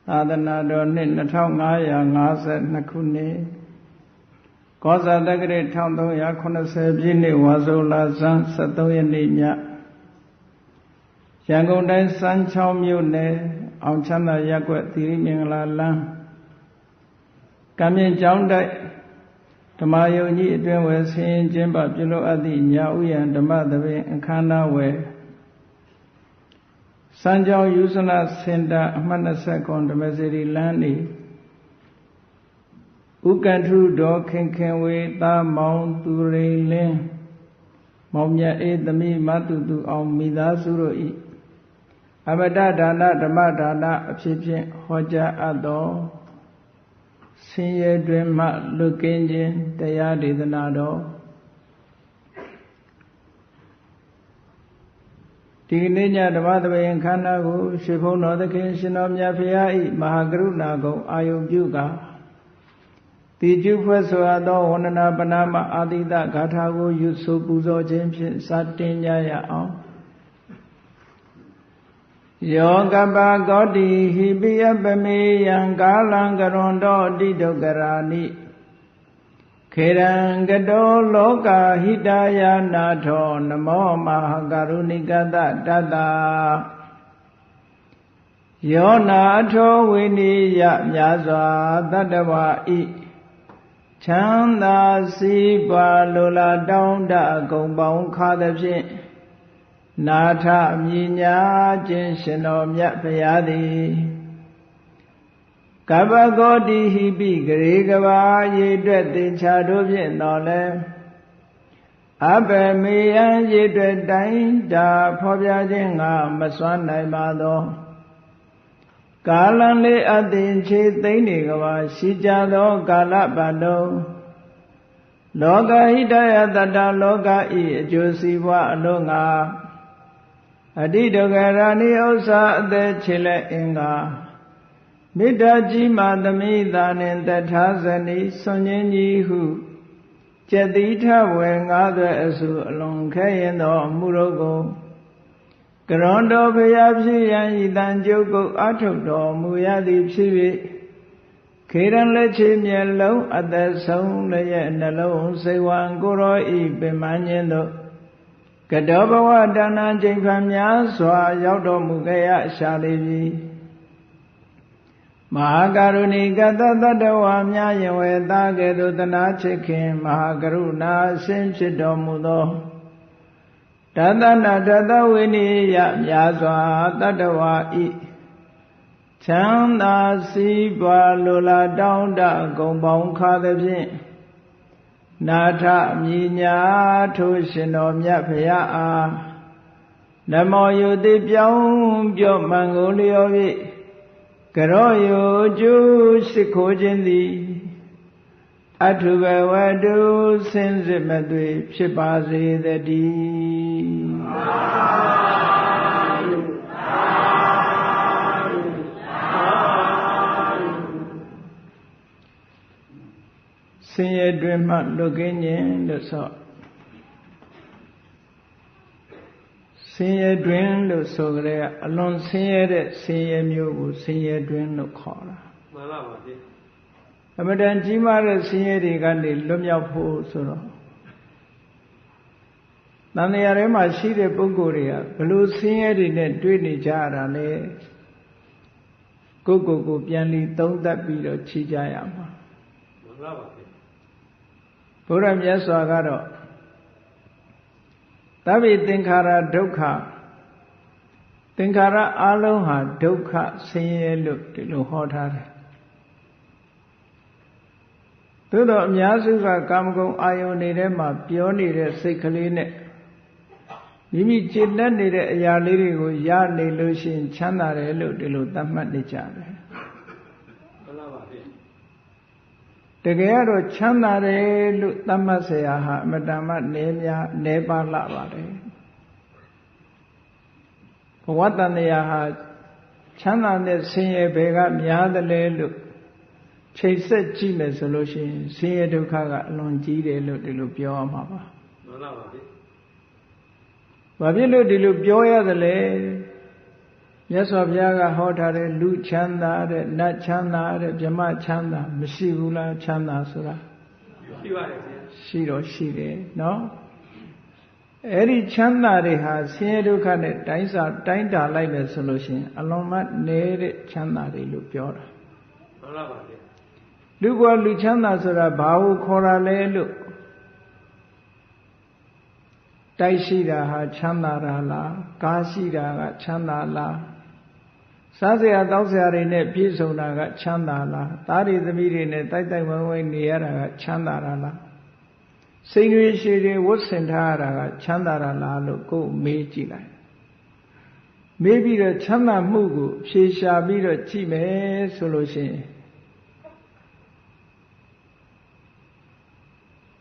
သာသနာတော်နှစ်2552ခုနှစ်ကောဇာတက္ကရာ1380ပြည့်နှစ်ဝါဆိုလဆန်း73ရက်နေ့ညရန်ကုန်တိုင်းစမ်းချောင်းမြို့နယ်အောင်ချမ်းသာရပ်ကွက်သီရိမင်္ဂလာလမ်းကံမြင့်ကျောင်းတိုက်ဓမ္မယုံကြီးအတွင်းဝယ်ဆင်းရင်ကျင်းပပြုလုပ်အပ်သည့်ညာဥယျာဓမ္မသဘင်အခမ်းအနားဝယ်စမ်းချောင်းယူဇနစင်တာအမှတ်29ဓမ္မစေတီလမ်းနေဥက္ကထုတော်ခင်ခင်ဝေသားမောင်သူရိလင်းမောင်မြတ်အေးသမီးမတုသူအောင်မိသားစုတို့၏အမတဒါနဓမ္မဒါနအဖြစ်ဖြင့်ဟောကြားအပ်သောဆင်းရဲတွင်မှလွတ်ကင်းခြင်းတရားဒေသနာတော်ဒီကနေ့ညဓမ္မသဘင်ခန္ဓာကိုရွှေဘုန်းတော်သခင်ရှင်တော်မြတ်ဖရာ၏မဟာကရုဏာကုံအာယုပြုကာတိကျဖွဲ့ဆိုအပ်သောဝန္ဒနာပနာမအာတိတဂါထာကိုယူဆိုပူဇော်ခြင်းဖြင့်စတင်ကြရအောင်ယောကပကောတိဟိပိယပမေယံကာလံကရွန်တောတိဒုက္ခရာနိခေရံကတောလောကဟိတယနာထောနမောမဟာကရုဏိကတတတ္တယောနာထောဝိနိယမြာစွာတတ္တဝါဤချမ်းသာစီးပွားလိုလားတောင်းတအကုန်ပေါင်းခါသဖြင့်နာထမြညာခြင်းရှင်တော်မြတ်ဘုရားသည်ကပ္ပဂောတိဟိပိဂရေကဘာရေတွက်တေချာတို့ဖြင့်တော်လဲအဘမေယံရေတွက်တိုင်းတာဖော်ပြခြင်းငါမစွမ်းနိုင်ပါသောကာလံလေးအသင်ချေသိမ့်နေကဘာရှိကြသောကာလပတ်လုံးလောကဟိတယတတလောကဤအကျိုးစီးပွားအလို့ငါအတိဒုက္ခရာနိဥစ္စာအသက်ချေလက်အင်္ဂါမေတ္တာကြီးမာသမိသာနှင့်တထာဇနိဆွန်ခြင်းကြီးဟုကျက်တိထဝေငါးသွဲအစုအလွန်ခဲရင်သောအမှုတို့ကိုကရွန်တော်ဘုရားဖြစ်ရန်ဤတန်ကြုတ်ကုတ်အထုတ်တော်မူရသည်ဖြစ်၍ခေရန်လက်ချေမျက်လုံးအသက်ဆုံးလည်းရဲ့နှလုံးစိတ်ဝံကိုရောဤပင်မခြင်းတို့ကတောဘဝတဏ္ဍချိန်ခံများစွာရောက်တော်မူခဲ့ရရှာလေပြီမဟာကရုဏီကတတတ္တဝါများယင်ဝေသားကဲ့သို့တနာချစ်ခင်မဟာကရုဏာအရှင်ဖြစ်တော်မူသောတသနာတတဝိနိယများစွာတတ္တဝါဤချမ်းသာစီးပွားလိုလားတောင်းတအကုန်ပေါင်းခါသဖြင့်နာထမြညာထိုရှင်တော်မြတ်ဖရာအားနမောယုတိပြောင်းပြော့မှန်ကိုလျော်၍ကရောယုကျူးရှိခိုးခြင်းသည်အထုဘဝတုစင်စစ်မသွေဖြစ်ပါစေတည်းဆင်းရဲတွင်မှလွတ်ကင်းခြင်းလို့ဆိုဆင်းရဲတွင်လို့ဆိုကြတဲ့အလွန်ဆင်းရဲတဲ့ဆင်းရဲမျိုးကိုဆင်းရဲတွင်လို့ခေါ်တာမှန်ပါပါဗျအမတန်ကြီးမားတဲ့ဆင်းရဲတွေကနေလွတ်မြောက်ဖို့ဆိုတော့တန်တရားထဲမှာရှိတဲ့ပုဂ္ဂိုလ်တွေကဘလို့ဆင်းရဲတွေနဲ့တွေ့နေကြရတာလဲကိုပြန်လီသုံးသပ်ပြီးတော့ခြေကြရမှာမှန်ပါပါဘုရားမြတ်စွာကတော့သဗ္ဗေသင်္ခါရဒုက္ခသင်္ခါရအလုံးဟာဒုက္ခဆင်းရဲလို့ဒီလိုဟောထားတယ်သို့တော့အများစုကကာမဂုဏ်အာယုန်တွေထဲမှာပြောနေတဲ့စိတ်ကလေးနဲ့မိမိจิตနဲ့နေတဲ့အရာလေးတွေကိုရနေလို့ရှိရင်ချမ်းသာတယ်လို့ဒီလိုသတ်မှတ်နေကြတယ်တကယ်ကတော့ချမ်းသာတယ်လို့သတ်မှတ်เสียဟာအမတန်မှနေပါလှပါတယ်ဘဝတန်တရားဟာချမ်းသာတဲ့ဆင်းရဲဘယ်ကများတယ်လဲလို့ချိန်ဆက်ကြည့်မယ်ဆိုလို့ရှိရင်ဆင်းရဲဒုက္ခကအလွန်ကြီးတယ်လို့ဒီလိုပြောရမှာပါမှန်ပါပါဗျဘာဖြစ်လို့ဒီလိုပြောရသလဲ မြတ်စွာဘုရားကဟောထားတဲ့လူချမ်းသာတဲ့နတ်ချမ်းသာတဲ့ဗြဟ္မချမ်းသာမရှိဘူးလားချမ်းသာဆိုတာရှိပါတယ်ဗျာရှိတော့ရှိတယ်နော်အဲ့ဒီချမ်းသာတွေဟာဆင်းရဲဒုက္ခနဲ့တိုင်းတာလိုက်မယ်ဆိုလို့ရှိရင်အလွန်မှနေတဲ့ချမ်းသာတွေလို့ပြောတာမှန်ပါပါဗျာလူဘဝလူချမ်းသာဆိုတာဘာကိုခေါ်တာလဲလို့တိုက်ရှိတာဟာချမ်းသာတာလားကားရှိတာကချမ်းသာလားစားစရာတောက်စရာတွေနဲ့ပြည့်စုံတာကချမ်းသာလားသားတွေသမီးတွေနဲ့တိုက်ဝိုင်းဝိုင်းနေရတာကချမ်းသာတာလားစိတ်တွေရှည်တွေဝတ်ဆင်ထားရတာကချမ်းသာတာလားလို့ကိုယ်မေးကြည့်လိုက်မေးပြီးတော့ချမ်းသာမှုကိုဖြေရှာပြီးတော့ကြည့်မယ်ဆိုလို့ရှိရင်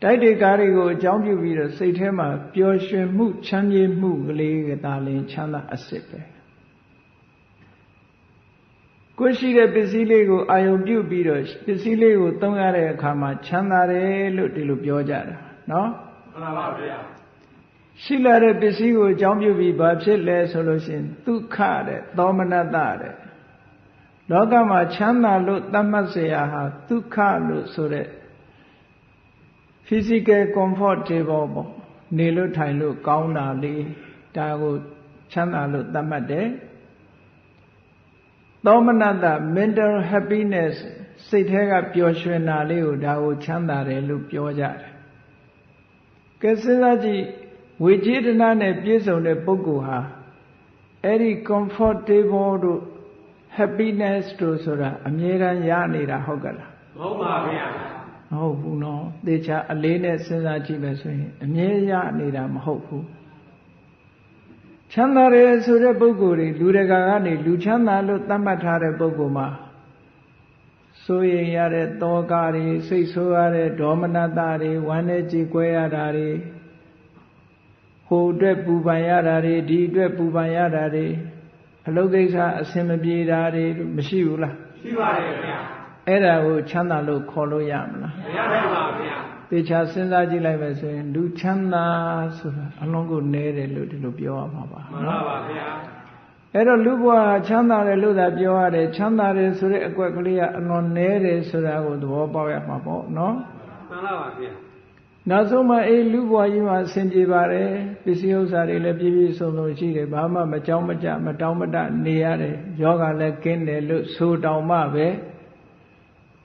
တိုက်တွေကားတွေကိုအကြောင်းပြုပြီးတော့စိတ်ထဲမှာပျော်ရွှင်မှုချမ်းမြေ့မှုကလေးကသာလင်ချမ်းသာအစစ်ပဲကိုရှိတဲ့ပစ္စည်းလေးကိုအာယုံပြုပြီးတော့ပစ္စည်းလေးကိုသုံးရတဲ့အခါမှာချမ်းသာတယ်လို့ဒီလိုပြောကြတာနော်မှန်ပါဗျာရှိလာတဲ့ပစ္စည်းကိုအကြောင်းပြုပြီးဘာဖြစ်လဲဆိုလို့ရှိရင်ဒုက္ခတဲ့သောမနတတဲ့လောကမှာချမ်းသာလို့သတ်မှတ်เสียဟာဒုက္ခလို့ဆိုတဲ့physical comfortable ပေါ့နေလို့ထိုင်လို့ကောင်းတာလေးဒါကိုချမ်းသာလို့သတ်မှတ်တယ်သောမနတ mental happiness စိတ်ထဲကပျော်ရွှင်တာလေးကိုဒါကိုချမ်းသာတယ်လို့ပြောကြတယ်ကဲစဉ်းစားကြည့်ဝိจิตรနဲ့ပြည့်စုံတဲ့ပုဂ္ဂိုလ်ဟာအဲ့ဒီ comfortable တို့ happiness တို့ဆိုတာအမြဲတမ်းရနေတာဟုတ်ကလားမဟုတ်ပါဗျာမဟုတ်ဘူးနော်သေချာအလေးနဲ့စဉ်းစားကြည့်မယ်ဆိုရင်အမြဲရနေတာမဟုတ်ဘူးချမ်းသာတယ်ဆိုတဲ့ပုဂ္ဂိုလ်တွေလူတကာကနေလူချမ်းသာလို့သတ်မှတ်ထားတဲ့ပုဂ္ဂိုလ်မှာစိုးရိမ်ရတဲ့တောကတွေစိတ်ဆိုးရတဲ့ဒေါမနတတွေဝမ်းနဲ့ကြေကွဲရတာတွေဟိုအတွက်ပူပန်ရတာတွေဒီအတွက်ပူပန်ရတာတွေအလုပ်ကိစ္စအဆင်မပြေတာတွေမရှိဘူးလားရှိပါတယ်ဗျာအဲ့ဒါကိုချမ်းသာလို့ခေါ်လို့ရမလားမရပါဘူးဗျာသေချာစဉ်းစားကြည့်လိုက်မယ်ဆိုရင်လူချမ်းသာဆိုတာအလုံးကိုနဲတယ်လို့ဒီလိုပြောရမှာပါမှန်ပါပါဗျာအဲ့တော့လူဘဝချမ်းသာတယ်လို့သာပြောရတယ်ချမ်းသာတယ်ဆိုတဲ့အကွက်ကလေးကအလွန်နဲတယ်ဆိုတာကိုသဘောပေါက်ရမှာပေါ့နော်မှန်ပါပါဗျာနောက်ဆုံးမှလူဘဝကြီးမှာအဆင်ပြေပါတယ်ပစ္စည်းဥစ္စာတွေလည်းပြည့်ပြည့်စုံစုံရှိတယ်ဘာမှမကြောက်မကြမတောင်းမတနေရတယ်ယောဂလည်းကင်းတယ်လို့ဆိုတောင်မှပဲ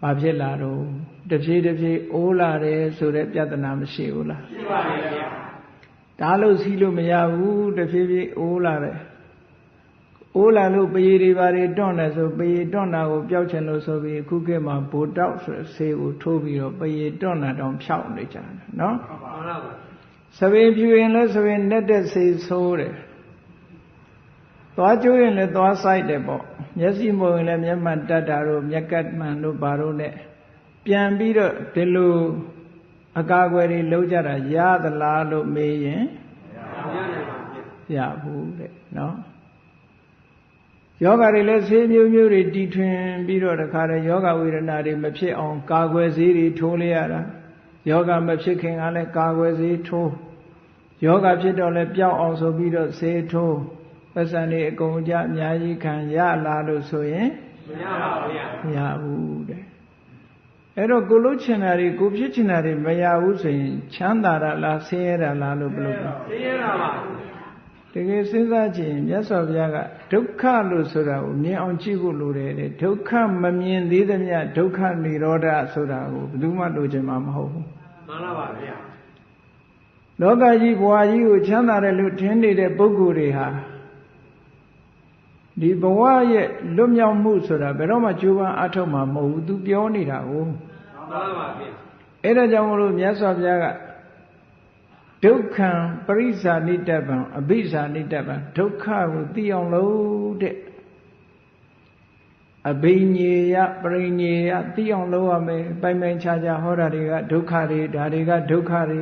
ဘာဖြစ်လာတော့တဖြည်းဖြည်းအိုးလာတယ်ဆိုတဲ့ပြဿနာမရှိဘူးလားရှိပါတယ်ဗျာဒါလို့စီးလို့မရဘူးတဖြည်းဖြည်းအိုးလာတယ်အိုးလာလို့ပရေတွေဘာတွေတွန့်တယ်ဆိုပရေတွန့်တာကိုပျောက်ချင်လို့ဆိုပြီးအခုခေတ်မှာဘိုတောက်ဆိုဆေးကိုထိုးပြီးတော့ပရေတွန့်တာတောင်ဖြောက်နေကြတယ်နော်မှန်ပါပါသပင်ဖြူရင်လည်းသပင်နဲ့တဲ့ဆေးဆိုးတယ်သွားကျိုးရင်လည်းသွားဆိုင်တယ်ပေါ့မျက်စိမုံရင်လည်းမျက်မှန်တက်တာတို့မျက်ကတ်မှန်တို့ဘာတို့နဲ့ပြန်ပြီးတော့ဒီလိုအကာအကွယ်တွေလုံးကြတာရသလားလို့မေးရင်ရဘူးတဲ့နော်ယောဂတွေလည်းဆေးမျိုးမျိုးတွေတီထွင်ပြီးတော့တခါတည်းယောဂဝေဒနာတွေမဖြစ်အောင်ကာကွယ်ဆေးတွေထိုးလိုက်ရတာယောဂမဖြစ်ခင်ကလည်းကာကွယ်ဆေးထိုးယောဂဖြစ်တော့လည်းပျောက်အောင်ဆိုပြီးတော့ဆေးထိုးပတ်စံတွေအကုန်ကြအများကြီးခံရလာလို့ဆိုရင်မရပါဘူးဗျာမရဘူးတဲ့အဲ့တော့ကိုလို့ချင်တာတွေကိုဖြစ်ချင်တာတွေမရဘူးဆိုရင်ချမ်းသာတာလားဆင်းရဲတာလားလို့ဘယ်လိုလဲဆင်းရဲတာပါတကယ်စဉ်းစားကြည့်ရင်မြတ်စွာဘုရားကဒုက္ခလို့ဆိုတာကိုမြင်အောင်ကြည့်ဖို့လိုတယ်တဲ့ဒုက္ခမမြင်သေးသမျှဒုက္ခនិရောဓဆိုတာကိုဘယ်သူမှလိုချင်မှာမဟုတ်ဘူးမှန်ပါပါဗျာလောကကြီးဘဝကြီးကိုချမ်းသာတယ်လို့ထင်နေတဲ့ပုဂ္ဂိုလ်တွေဟာဒီဘဝရဲ့လွတ်မြောက်မှုဆိုတာဘယ်တော့မှကြိုးပမ်းအထောက်မှာမဟုတ်ဘူးသူပြောနေတာကိုမှန်ပါပါဗျာအဲ့ဒါကြောင့်မလို့မြတ်စွာဘုရားကဒုက္ခံပရိစ္ဆာနိတ္တပံအဘိဇာနိတ္တပံဒုက္ခကိုသိအောင်လို့တဲ့အဘိညေယပရိညေယသိအောင်လုပ်ရမယ်ပိုင်ပိုင်ခြားခြားဟောတာတွေကဒုက္ခတွေဒါတွေကဒုက္ခတွေ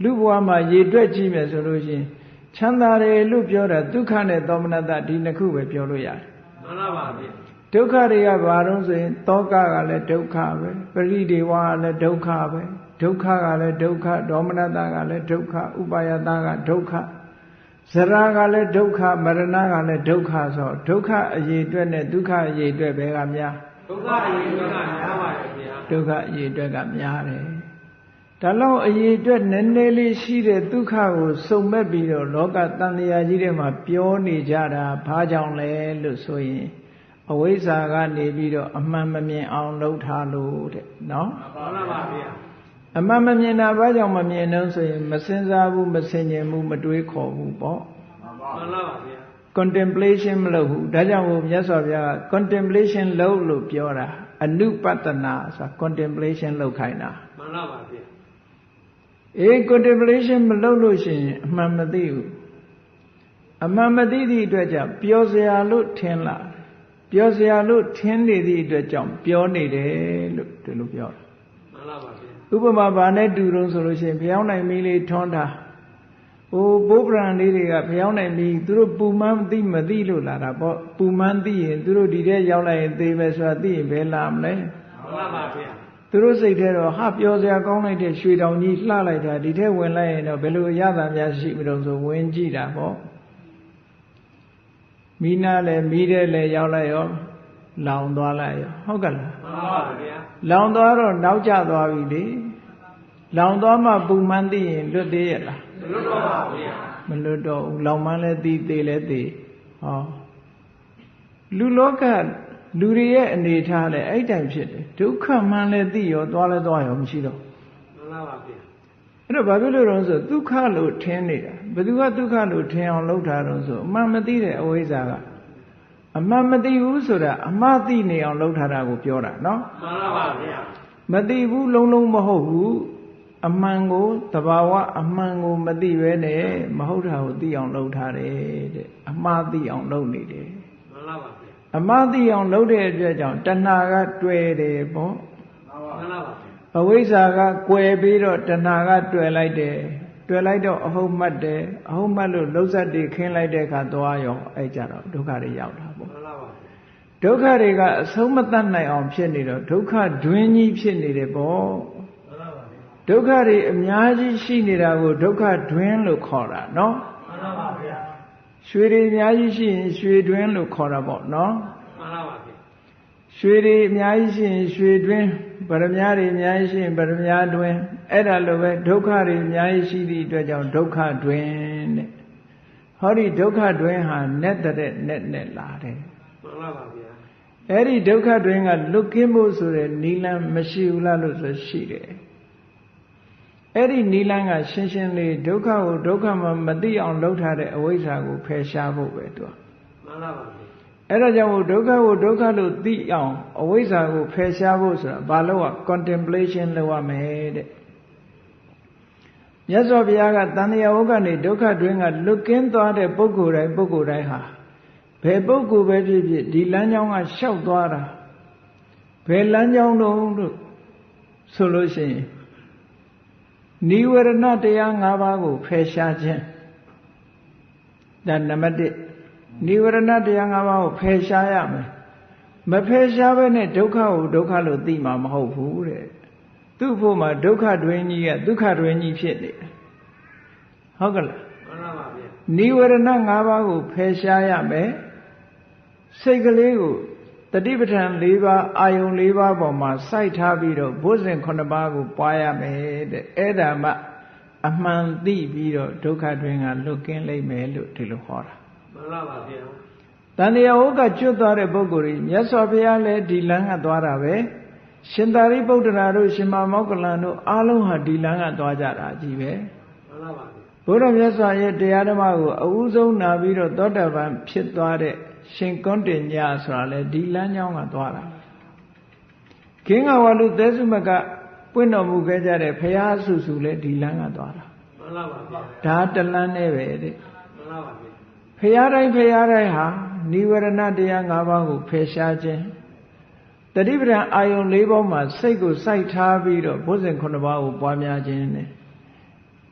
လူဘဝမှာရည်တွက်ကြည့်မယ်ဆိုလို့ရှိရင်ချမ်းသာတယ်လို့ပြောတာဒုက္ခနဲ့သောမနတဒီနှစ်ခုပဲပြောလို့ရတယ်မှန်ပါပါဗျာဒုက္ခတွေကဘာလို့ဆိုရင်တောကကလည်းဒုက္ခပဲပရိဒေဝကလည်းဒုက္ခပဲဒုက္ခကလည်းဒုက္ခဒေါမနတကလည်းဒုက္ခဥပါယတကဒုက္ခ ဇရာကလည်းဒုက္ခမရဏကလည်းဒုက္ခဆိုဒုက္ခအရေးအတွက်နဲ့ဒုက္ခအရေးအတွက်ပဲကများဒုက္ခအရေးအတွက်ကများပါတယ်ဗျာဒုက္ခအရေးအတွက်ကများတယ်ဒါလောက်အရေးအတွက်နည်းနည်းလေးရှိတဲ့ဒုက္ခကိုစုံမဲ့ပြီးတော့လောကတန်တရားကြီးထဲမှာပြောနေကြတာဘာကြောင့်လဲလို့ဆိုရင်အဝိဇ္ဇာကနေပြီးတော့အမှန်မမြင်အောင်လုပ်ထားလို့တဲ့နော်မှန်ပါဗျာအမှန်မမြင်တာဘာကြောင့်မမြင်တော့ဆိုရင်မစင်စားဘူးမဆင်ခြင်ဘူးမတွေးခေါ်ဘူးပေါ့မှန်ပါဗျာ contemplation မလုပ်ဘူးဒါကြောင့်မို့မြတ်စွာဘုရားက contemplation လုပ်လို့ပြောတာအနုပတ္တနာဆိုတာ contemplation လုပ်ခိုင်းတာမှန်ပါဗျာcontemplation မလုပ်လို့ရှိရင်အမှန်မသိဘူးအမှန်မသိသည့်အတွက်ကြောင့်ပျော်စရာလို့ထင်လာပျော်စရာလို့ထင်နေသည့်အတွက်ကြောင့်ပြောနေတယ်လို့ဒီလိုပြောတာမှန်ပါဗျာဥပမာဘာနဲ့တူတုံးဆိုလို့ရှိရင်ဘုရားနိုင်မီးလေးထွန်းတာဘိုးပရံလေးတွေကဘုရားနိုင်မီးသူတို့ပူမှန်းသိမသိလို့လာတာပေါ့ပူမှန်းသိရင်သူတို့ဒီထဲရောက်လိုက်ရင်သေပဲဆိုတာသိရင်ဘယ်လာမလဲမှန်ပါဗျာသူတို့စိတ်ထဲတော့ဟာပြောစရာကောင်းလိုက်တဲ့ရွှေတောင်ကြီးလှလိုက်တာဒီထဲဝင်လိုက်ရင်တော့ဘယ်လိုအရသာများရှိမလို့ဆိုဝင်ကြည့်တာပေါ့မိနာလည်းမိတဲ့လည်းရောက်လိုက်ရောလောင်သွားလိုက်ရောဟုတ်ကလားမှန်ပါဗျာလောင်သွားတော့နောက်ကျသွားပြီလေလောင်သွားမှပူမှန်းသိရင်လွတ်သေးရဲ့လားမလွတ်တော့ပါဗျာမလွတ်တော့ဘူးလောင်မှန်းလည်းသိသေးလည်းသိဟောလူလောကလူတွေရဲ့အနေထားလည်းအဲ့တိုင်ဖြစ်တယ်ဒုက္ခမှန်လည်းသိရောသွားလည်းသွားရောမရှိတော့မှန်ပါဗျာအဲ့တော့ဘာဖြစ်လို့လဲဆိုဒုက္ခလို့ထင်နေတာဘယ်သူကဒုက္ခလို့ထင်အောင်လုပ်တာတော့ဆိုအမှန်မသိတဲ့အဝိဇ္ဇာကအမှန်မသိဘူးဆိုတာအမှားသိနေအောင်လုပ်ထားတာကိုပြောတာနော်မှန်ပါဗျာမသိဘူးလုံးလုံးမဟုတ်ဘူးအမှန်ကိုတဘာဝအမှန်ကိုမသိပဲနဲ့မဟုတ်တာကိုသိအောင်လုပ်ထားတယ်တဲ့အမှားသိအောင်လုပ်နေတယ်မှန်ပါဗျာအမှားသိအောင်လုပ်တဲ့အတွက်ကြောင့်တဏှာကတွေ့တယ်ပေါ့မှန်ပါဗျာအဝိဇ္ဇာကကွယ်ပြီးတော့တဏှာကတွေ့လိုက်တယ်တွေ့လိုက်တော့အဟုတ်မှတ်တယ်အဟုတ်မှတ်လို့လုံးစက်တွေခင်းလိုက်တဲ့အခါသွားရောအဲ့ကြတော့ဒုက္ခတွေရောက်တာပေါ့ဒုက္ခတွေကအဆုံးမတတ်နိုင်အောင်ဖြစ်နေတော့ဒုက္ခဒွင်းကြီးဖြစ်နေတယ်ပေါ့ဒုက္ခတွေအများကြီးရှိနေတာကိုဒုက္ခဒွင်းလို့ခေါ်တာနော်မှန်ပါဗျာရွှေတွေအများကြီးရှိရင်ရွှေဒွင်းလို့ခေါ်တာပေါ့နော်မှန်ပါဗျာရွှေတွေအများကြီးရှိရင်ရွှေဒွင်းဗရမ ्या တွေအများကြီးရှိရင်ဗရမ ्या ဒွင်းအဲ့ဒါလိုပဲဒုက္ခတွေအများကြီးရှိသည့်အတွက်ကြောင့်ဒုက္ခဒွင်းတဲ့ဟောဒီဒုက္ခဒွင်းဟာနဲ့တဲ့နဲ့လာတယ်မှန်ပါဗျာအဲ့ဒီဒုက္ခဒွင်းကလွတ်ကင်းဖို့ဆိုတဲ့နိလန်းမရှိဘူးလားလို့ဆိုရှိတယ်အဲ့ဒီနိလန်းကရှင်းရှင်းလေးဒုက္ခကိုဒုက္ခမှမသိအောင်လုပ်ထားတဲ့အဝိဇ္ဇာကိုဖယ်ရှားဖို့ပဲသူကမှန်ပါဗျာအဲ့ဒါကြောင့်ဒုက္ခကိုဒုက္ခလို့သိအောင်အဝိဇ္ဇာကိုဖယ်ရှားဖို့ဆိုတာဘာလို့က contemplation လုပ်ရမယ်တဲ့မြတ်စွာဘုရားကတန်ត្រာဝုကနေဒုက္ခတွင်းကလွတ်ကင်းသွားတဲ့ပုဂ္ဂိုလ်တိုင်းဟာဘယ်ပုဂ္ဂိုလ်ပဲဖြစ်ဖြစ်ဒီလမ်းကြောင်းကလျှောက်သွားတာဘယ်လမ်းကြောင်းတော့လို့ဆိုလို့ရှိရင်နိဝရဏတရား၅ပါးကိုဖယ်ရှားခြင်းဒါနံပါတ်1နိဝရဏတရား၅ပါးကိုဖယ်ရှားရမယ်မဖယ်ရှားဘဲနဲ့ဒုက္ခကိုဒုက္ခလို့သိမှာမဟုတ်ဘူးတဲ့သူ့ဖို့မှာဒုက္ခတွင်ကြီးကဒုက္ခတွင်ကြီးဖြစ်နေတယ်ဟုတ်ကလားမှန်ပါဗျာနိဝရဏ၅ပါးကိုဖယ်ရှားရမယ်စိတ်ကလေးကိုတတိပဋ္ဌာန်၄ပါးအာယုံ၄ပါးပေါ်မှာစိုက်ထားပြီးတော့ဘုဇင်9ပါးကိုပွားရမယ်တဲ့အဲ့ဒါမှအမှန်သိပြီးတော့ဒုက္ခတွင်ကလွတ်ကင်းလိမ့်မယ်လို့ဒီလိုဟောတာမှန်ပါဗျာတန်တရားဝုကကျွတ်သွားတဲ့ပုဂ္ဂိုလ်ကြီးမြတ်စွာဘုရားလည်းဒီလမ်းကသွားတာပဲရှင်သာရိပုတ္တရာတို့ရှင်မမောက္ကလန်တို့အားလုံးဟာဒီလမ်းကသွားကြတာကြီးပဲမှန်ပါဗျာဘုရားမြတ်စွာရဲ့တရားဓမ္မကိုအဦးဆုံးနာပြီးတော့သောတာပန်ဖြစ်သွားတဲ့ရှင်ကွန်းတင်ညဆိုတာလေဒီလမ်းကြောင်းကသွားတာခင်းကဝလူသဲစုမကပွင့်တော်မူခဲ့ကြတဲ့ဘုရားစုစုလည်းဒီလမ်းကသွားတာမှန်ပါဗျာဒါတလမ်းနဲ့ပဲတဲ့မှန်ပါဗျာဘုရားတိုင်းဟာနိဝရဏတရား၅ပါးကိုဖယ်ရှားခြင်းတတိပဋ္ဌာန်အာယုံ၄ပါးမှာစိတ်ကိုစိုက်ထားပြီးတော့ဘုဇင်9ပါးကိုပွားများခြင်းနဲ့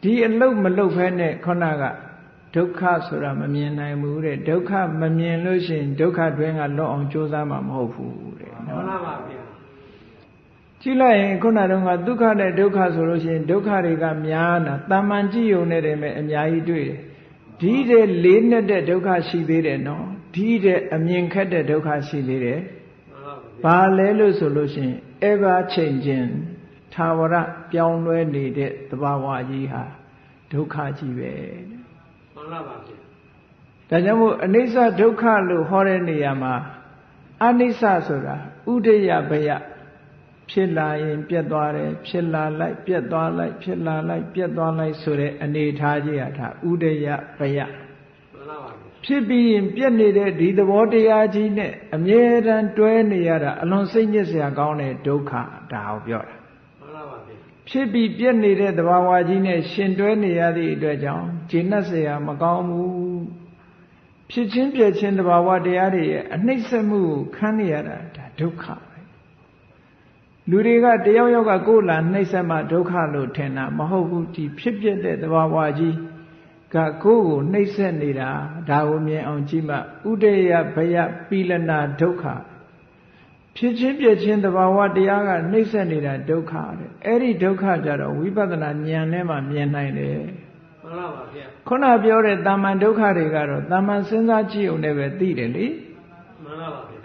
ဒီအလုတ်မလုတ်ဖဲနဲ့ခုနကဒုက္ခဆိုတာမမြင်နိုင်ဘူးတဲ့ဒုက္ခမမြင်လို့ရှိရင်ဒုက္ခတွင်းကလွတ်အောင်ကြိုးစားမှာမဟုတ်ဘူးတဲ့မှန်ပါဗျာကြည့်လိုက်ရင်ခုနတုန်းကဒုက္ခနဲ့ဒုက္ခဆိုလို့ရှိရင်ဒုက္ခတွေကများတာတာမန်ကြည့်ုံနဲ့တည်းမဲ့အများကြီးတွေ့တယ်ဒ ဒီတဲ့လေးနဲ့တဲ့ဒုက္ခရှိသေးတယ်နော်ဒီတဲ့အမြင်ခက်တဲ့ဒုက္ခရှိသေးတယ်ဘာလဲလို့ဆိုလို့ရှိရင် ever changing ထာဝရပြောင်းလဲနေတဲ့သဘာဝကြီးဟာဒုက္ခကြီးပဲမှန်လားပါဗျာဒါကြောင့်မို့အနိစ္စဒုက္ခလို့ဟောတဲ့နေရာမှာအနိစ္စဆိုတာဥဒယဘယဖြစ်လာရင်ပြတ်သွားတယ်ဖြစ်လာလိုက်ပြတ်သွားလိုက်ဖြစ်လာလိုက်ပြတ်သွားလိုက်ဆိုတဲ့အနေထားကြီးဟာဒါဥဒယဘယဖြစ်ပြီးရင်ပြတ်နေတဲ့ဒီသဘောတရားကြီးနဲ့အမြဲတမ်းတွဲနေရတာအလွန်စိတ်ညစ်စရာကောင်းတဲ့ဒုက္ခဒါကိုပြောတာဖြစ်ပြီးပြတ်နေတဲ့သဘာဝကြီးနဲ့ရှင်တွဲနေရသည့်အတွက်ကြောင့်ဂျေနတ်စရာမကောင်းဘူးဖြစ်ချင်းပြည့်ချင်းသဘာဝတရားတွေရဲ့အနှိမ့်ဆက်မှုကိုခံနေရတာဒါဒုက္ခပဲလူတွေကတယောက်ယောက်ကကိုယ်လာနှိမ့်ဆက်မှဒုက္ခလို့ထင်တာမဟုတ်ဘူးဒီဖြစ်ပြတဲ့သဘာဝကြီးကကိုယ်ကိုနှိမ့်ဆက်နေတာဒါကိုမြင်အောင်ကြည့်မှဥဒယဘယပီလနာဒုက္ခဖြစ်ချင်းပြည့်ချင်းသဘာဝတရားကနှိမ့်ဆက်နေတာဒုက္ခတဲ့အဲ့ဒီဒုက္ခကြတော့ဝိပဿနာဉာဏ်နဲ့မှမြင်နိုင်တယ်မှန်ပါပါဗျာခုနပြောတဲ့တာမန်ဒုက္ခတွေကတော့တာမန်စဉ်းစားကြည့်ုံနဲ့ပဲသိတယ်လေမှန်ပါပါဗျာ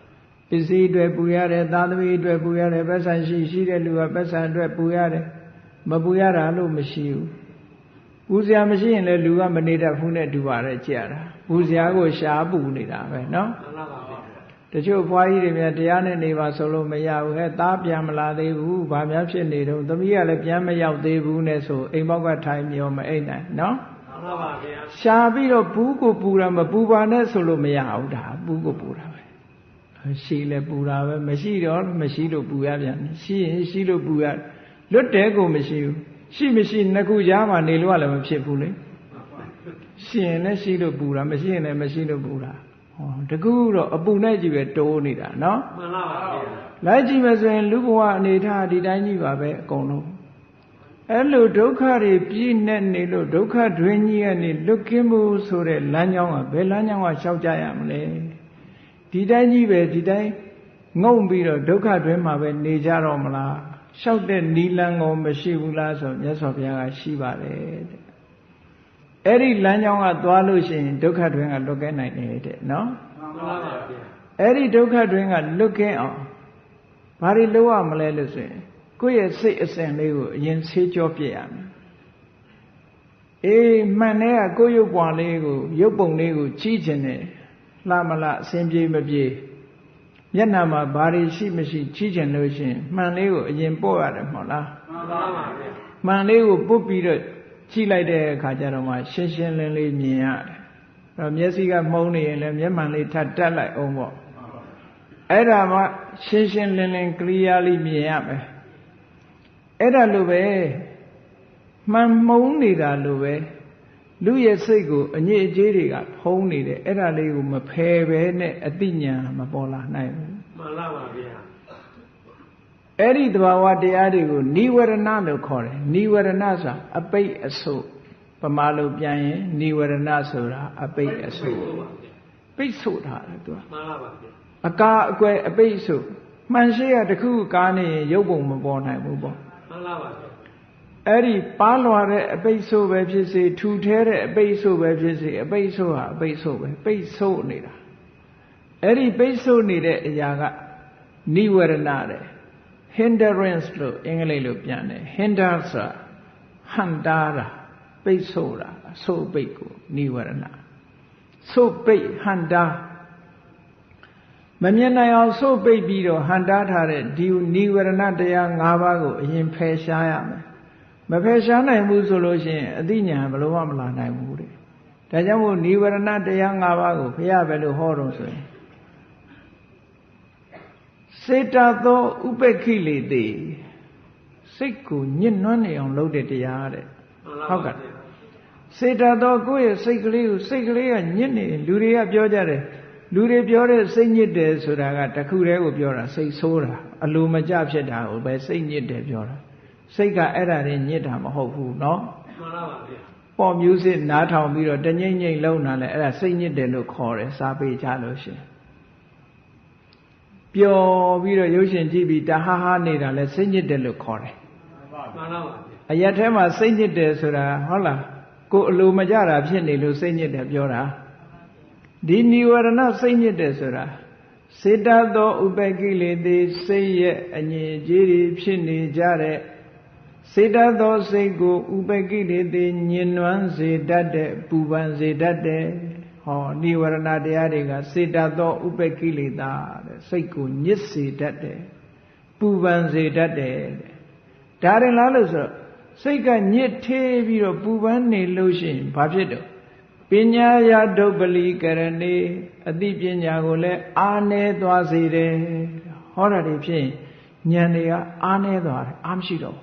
ပစ္စည်းတွေပူရတယ်သာသမီတွေပူရတယ်ပတ်စံရှိတဲ့လူကပတ်စံတွေပူရတယ်မပူရတာလို့မရှိဘူးပူစရာမရှိရင်လည်းလူကမနေတတ်ဘူးနဲ့တူပါတယ်ကြည့်ရတာပူစရာကိုရှားပူနေတာပဲနော်မှန်ပါပါဗျာတချို့ဘွားကြီးတွေများတရားနဲ့နေပါဆိုလို့မရဘူးဟဲ့သားပြန်မလာသေးဘူးဘာများဖြစ်နေတော့သမီးကလည်းပြန်မရောက်သေးဘူးနဲ့ဆိုအိမ်ဘောက်ကထိုင်မြော်မအိမ်နိုင်နော်မှန်ပါပါဗျာရှားပြီးတော့ဘူးကိုပူတာမပူပါနဲ့ဆိုလို့မရဘူးဒါဘူးကိုပူတာပဲရှိလဲပူတာပဲမရှိတော့မရှိလို့ပူရပြန်ရှိရင်ရှိလို့ပူရလွတ်တဲ့ကိုမရှိဘူးရှိမရှိနှစ်ခုကြားမှာနေလို့လည်းမဖြစ်ဘူးလေရှိရင်လည်းရှိလို့ပူတာမရှိရင်လည်းမရှိလို့ပူတာဟောတကူတော့အပူနဲ့ကြီးပဲတိုးနေတာနော်မှန်ပါပါဗျာလိုက်ကြည့်မယ်ဆိုရင်လူဘဝအနေထားဒီတိုင်းကြီးပါပဲအကုန်လုံးအဲ့လိုဒုက္ခတွေပြည့်နဲ့နေလို့ဒုက္ခတွင်ကြီးကနေလွတ်ကင်းမှုဆိုတဲ့လမ်းကြောင်းကဘယ်လမ်းကြောင်းကရှောက်ကြရမလဲဒီတိုင်းကြီးပဲဒီတိုင်းငုံပြီးတော့ဒုက္ခတွင်မှာပဲနေကြတော့မလားရှောက်တဲ့နီလန်းကောမရှိဘူးလားဆိုမြတ်စွာဘုရားကရှိပါတယ်တဲ့အဲ့ဒီလမ်းကြောင်းကသွားလို့ရှိရင်ဒုက္ခတွင်ကလွတ်ကဲနိုင်တယ်တဲ့နော်မှန်ပါပါဗျာအဲ့ဒီဒုက္ခတွင်ကလွတ်ကဲအောင်ဘာတွေလုပ်ရမလဲလို့ဆိုရင်ကိုယ့်ရဲ့စိတ်အစဉ်လေးကိုအရင်ဆေးကြောပြရမယ်အေးမှန်တဲ့ကကိုယ့်ရုပ်ပွားလေးကိုရုပ်ပုံလေးကိုကြီးခြင်းနဲ့လှမလားအစဉ်ပြေမပြေမျက်နှာမှာဘာတွေရှိမရှိကြီးခြင်းလို့ရှိရင်မှန်လေးကိုအရင်ပို့ရတယ်မဟုတ်လားမှန်ပါပါဗျာမှန်လေးကိုပုတ်ပြီးတော့ကြည့်လိုက်တဲ့အခါကျတော့မှရှင်းရှင်းလင်းလင်းမြင်ရတယ်အဲ့တော့မျက်စိကမှုံးနေရင်လည်းမျက်မှန်လေးထပ်တက်လိုက်အောင်ပေါ့အဲ့ဒါမှရှင်းရှင်းလင်းလင်းကလီယာလေးမြင်ရမယ်အဲ့ဒါလိုပဲမှန်မှုံးနေတာလိုပဲလူရဲ့စိတ်ကိုအညစ်အကြေးတွေကဖုံးနေတယ်အဲ့ဒါလေးကိုမဖယ်ပဲနဲ့အတိညာမပေါ်လာနိုင်ဘူးမှန်လားပါဗျာအဲ့ဒီသဘာဝတရားတွေကိုနိဝရဏလို့ခေါ်တယ်နိဝရဏဆိုတာအပိတ်အဆုတ်ပမာလို့ပြန်ရင်နိဝရဏဆိုတာအပိတ်အဆုတ်ပိတ်ဆို့ထားတယ်သူကမှန်လားပါဗျာအကာအကွယ်အပိတ်အဆုတ်မှန်ရှိရတခုကားနေရင်ရုပ်ပုံမပေါ်နိုင်ဘူးပေါ့မှန်လားပါဗျာအဲ့ဒီပါလွာတဲ့အပိတ်ဆို့ပဲဖြစ်စေထူထဲတဲ့အပိတ်ဆို့ပဲဖြစ်စေအပိတ်ဆို့ဟာအပိတ်ဆို့ပဲပိတ်ဆို့နေတာအဲ့ဒီပိတ်ဆို့နေတဲ့အရာကနိဝရဏတဲ့ hindrance လို့အင်္ဂလိပ်လိုပြန်တယ် hinder ဆိုတာဟန်တာတာပိတ်ဆို့တာဆို့ပိတ်ကိုနိဝရဏဆို့ပိတ်ဟန်တာမမြင်နိုင်အောင်ဆို့ပိတ်ပြီးတော့ဟန်တာထားတဲ့ဒီနိဝရဏတရား၅ပါးကိုအရင်ဖယ်ရှားရမယ်မဖယ်ရှားနိုင်ဘူးဆိုလို့ရှိရင်အသိဉာဏ်ဘယ်လိုမှမလာနိုင်ဘူးတဲ့ဒါကြောင့်မို့နိဝရဏတရား၅ပါးကိုဘုရားပဲလို့ဟောတော့ဆိုရင်စေတသောဥပက္ခိလေတိစိတ်ကိုညှဉ်းနှွမ်းနေအောင်လုပ်တဲ့တရားတဲ့ဟုတ်ကဲ့စေတသောကိုယ့်ရဲ့စိတ်ကလေးကိုစိတ်ကလေးကညှဉ်းနေလူတွေကပြောကြတယ်လူတွေပြောတဲ့စိတ်ညစ်တယ်ဆိုတာကတခုတည်းကိုပြောတာစိတ်ဆိုးတာအလိုမကျဖြစ်တာကိုပဲစိတ်ညစ်တယ်ပြောတာစိတ်ကအဲ့ဒါတွေညစ်တာမဟုတ်ဘူးเนาะမှန်ပါပါဗျာပေါ့မျိုးစစ်နားထောင်ပြီးတော့တငိမ့်ငိမ့်လုံးတာလဲအဲ့ဒါစိတ်ညစ်တယ်လို့ခေါ်တယ်စာပေကြလို့ရှင်ပျော်ပြီးတော့ရုပ်ရှင်ကြည့်ပြီးတဟားဟားနေတာလဲစိတ်ညစ်တယ်လို့ခေါ်တယ်မှန်ပါပါဗျာအရက်ထဲမှာစိတ်ညစ်တယ်ဆိုတာဟုတ်လား ကိုအလိုမကြတာဖြစ်နေလို့စိတ်ညစ်တယ်ပြောတာဒီနိဝရဏစိတ်ညစ်တယ်ဆိုတာစေတသောဥပကိလေသေစိတ်ရဲ့အငြိကြေးတွေဖြစ်နေကြတဲ့စေတသောစိတ်ကိုဥပကိလေသေညင်နွမ်းစေတတ်တဲ့ပူပန်စေတတ်တဲ့ဟောနိဝရဏတရားတွေကစေတသောဥပကိလေသာတဲ့စိတ်ကိုညစ်စေတတ်တယ်ပူပန်စေတတ်တယ်ဒါရင်လားလို့ဆိုတော့စိတ်ကညစ်ထေးပြီးတော့ပူပန်နေလို့ရှိရင်ဘာဖြစ်တော့ပညာယဒုပ္ပလီကရဏေအသိပညာကိုလည်းအားနည်းသွားစေတယ်ဟောတာတွေဖြင့်ဉာဏ်တွေကအားနည်းသွားတယ်အားမရှိတော့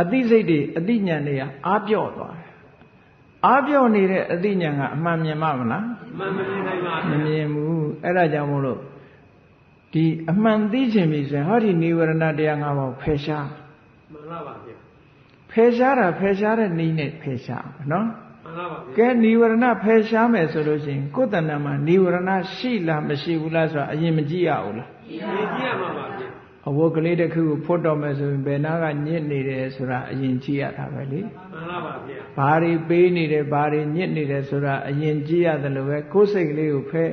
အသိစိတ်တွေအသိဉာဏ်တွေကအားပြော့သွားတယ်အားပြော့နေတဲ့အသိဉာဏ်ကအမှန်မြင်မှမလားမှန်မမြင်နိုင်ပါဘူးမမြင်ဘူးအဲ့ဒါကြောင့်မို့လို့ဒီအမှန်သိခြင်းပြီဆိုရင်ဟောဒီနိဝရဏတရား၅ပါးဖယ်ရှားမှန်ပါပါဗျာဖယ်ရှားတာဖယ်ရှားတဲ့နည်းနဲ့ဖယ်ရှားနော်မှန်ပါပါဗျာကဲနိဝရဏဖယ်ရှားမယ်ဆိုလို့ရှိရင်ကိုယ်တဏ္ဍာမှာနိဝရဏရှိလားမရှိဘူးလားဆိုတာအရင်မကြည့်ရဘူးလားကြည့်ရမှာပါဗျာအဝတ်ကလေးတစ်ခုကိုဖွတ်တော်မယ်ဆိုရင်ဘယ်နာကညစ်နေတယ်ဆိုတာအရင်ကြည့်ရတာပဲလေမှန်ပါပါဗျာဘာတွေပေးနေတယ်ဘာတွေညစ်နေတယ်ဆိုတာအရင်ကြည့်ရတယ်လို့ပဲကိုယ်စိတ်ကလေးကိုဖယ်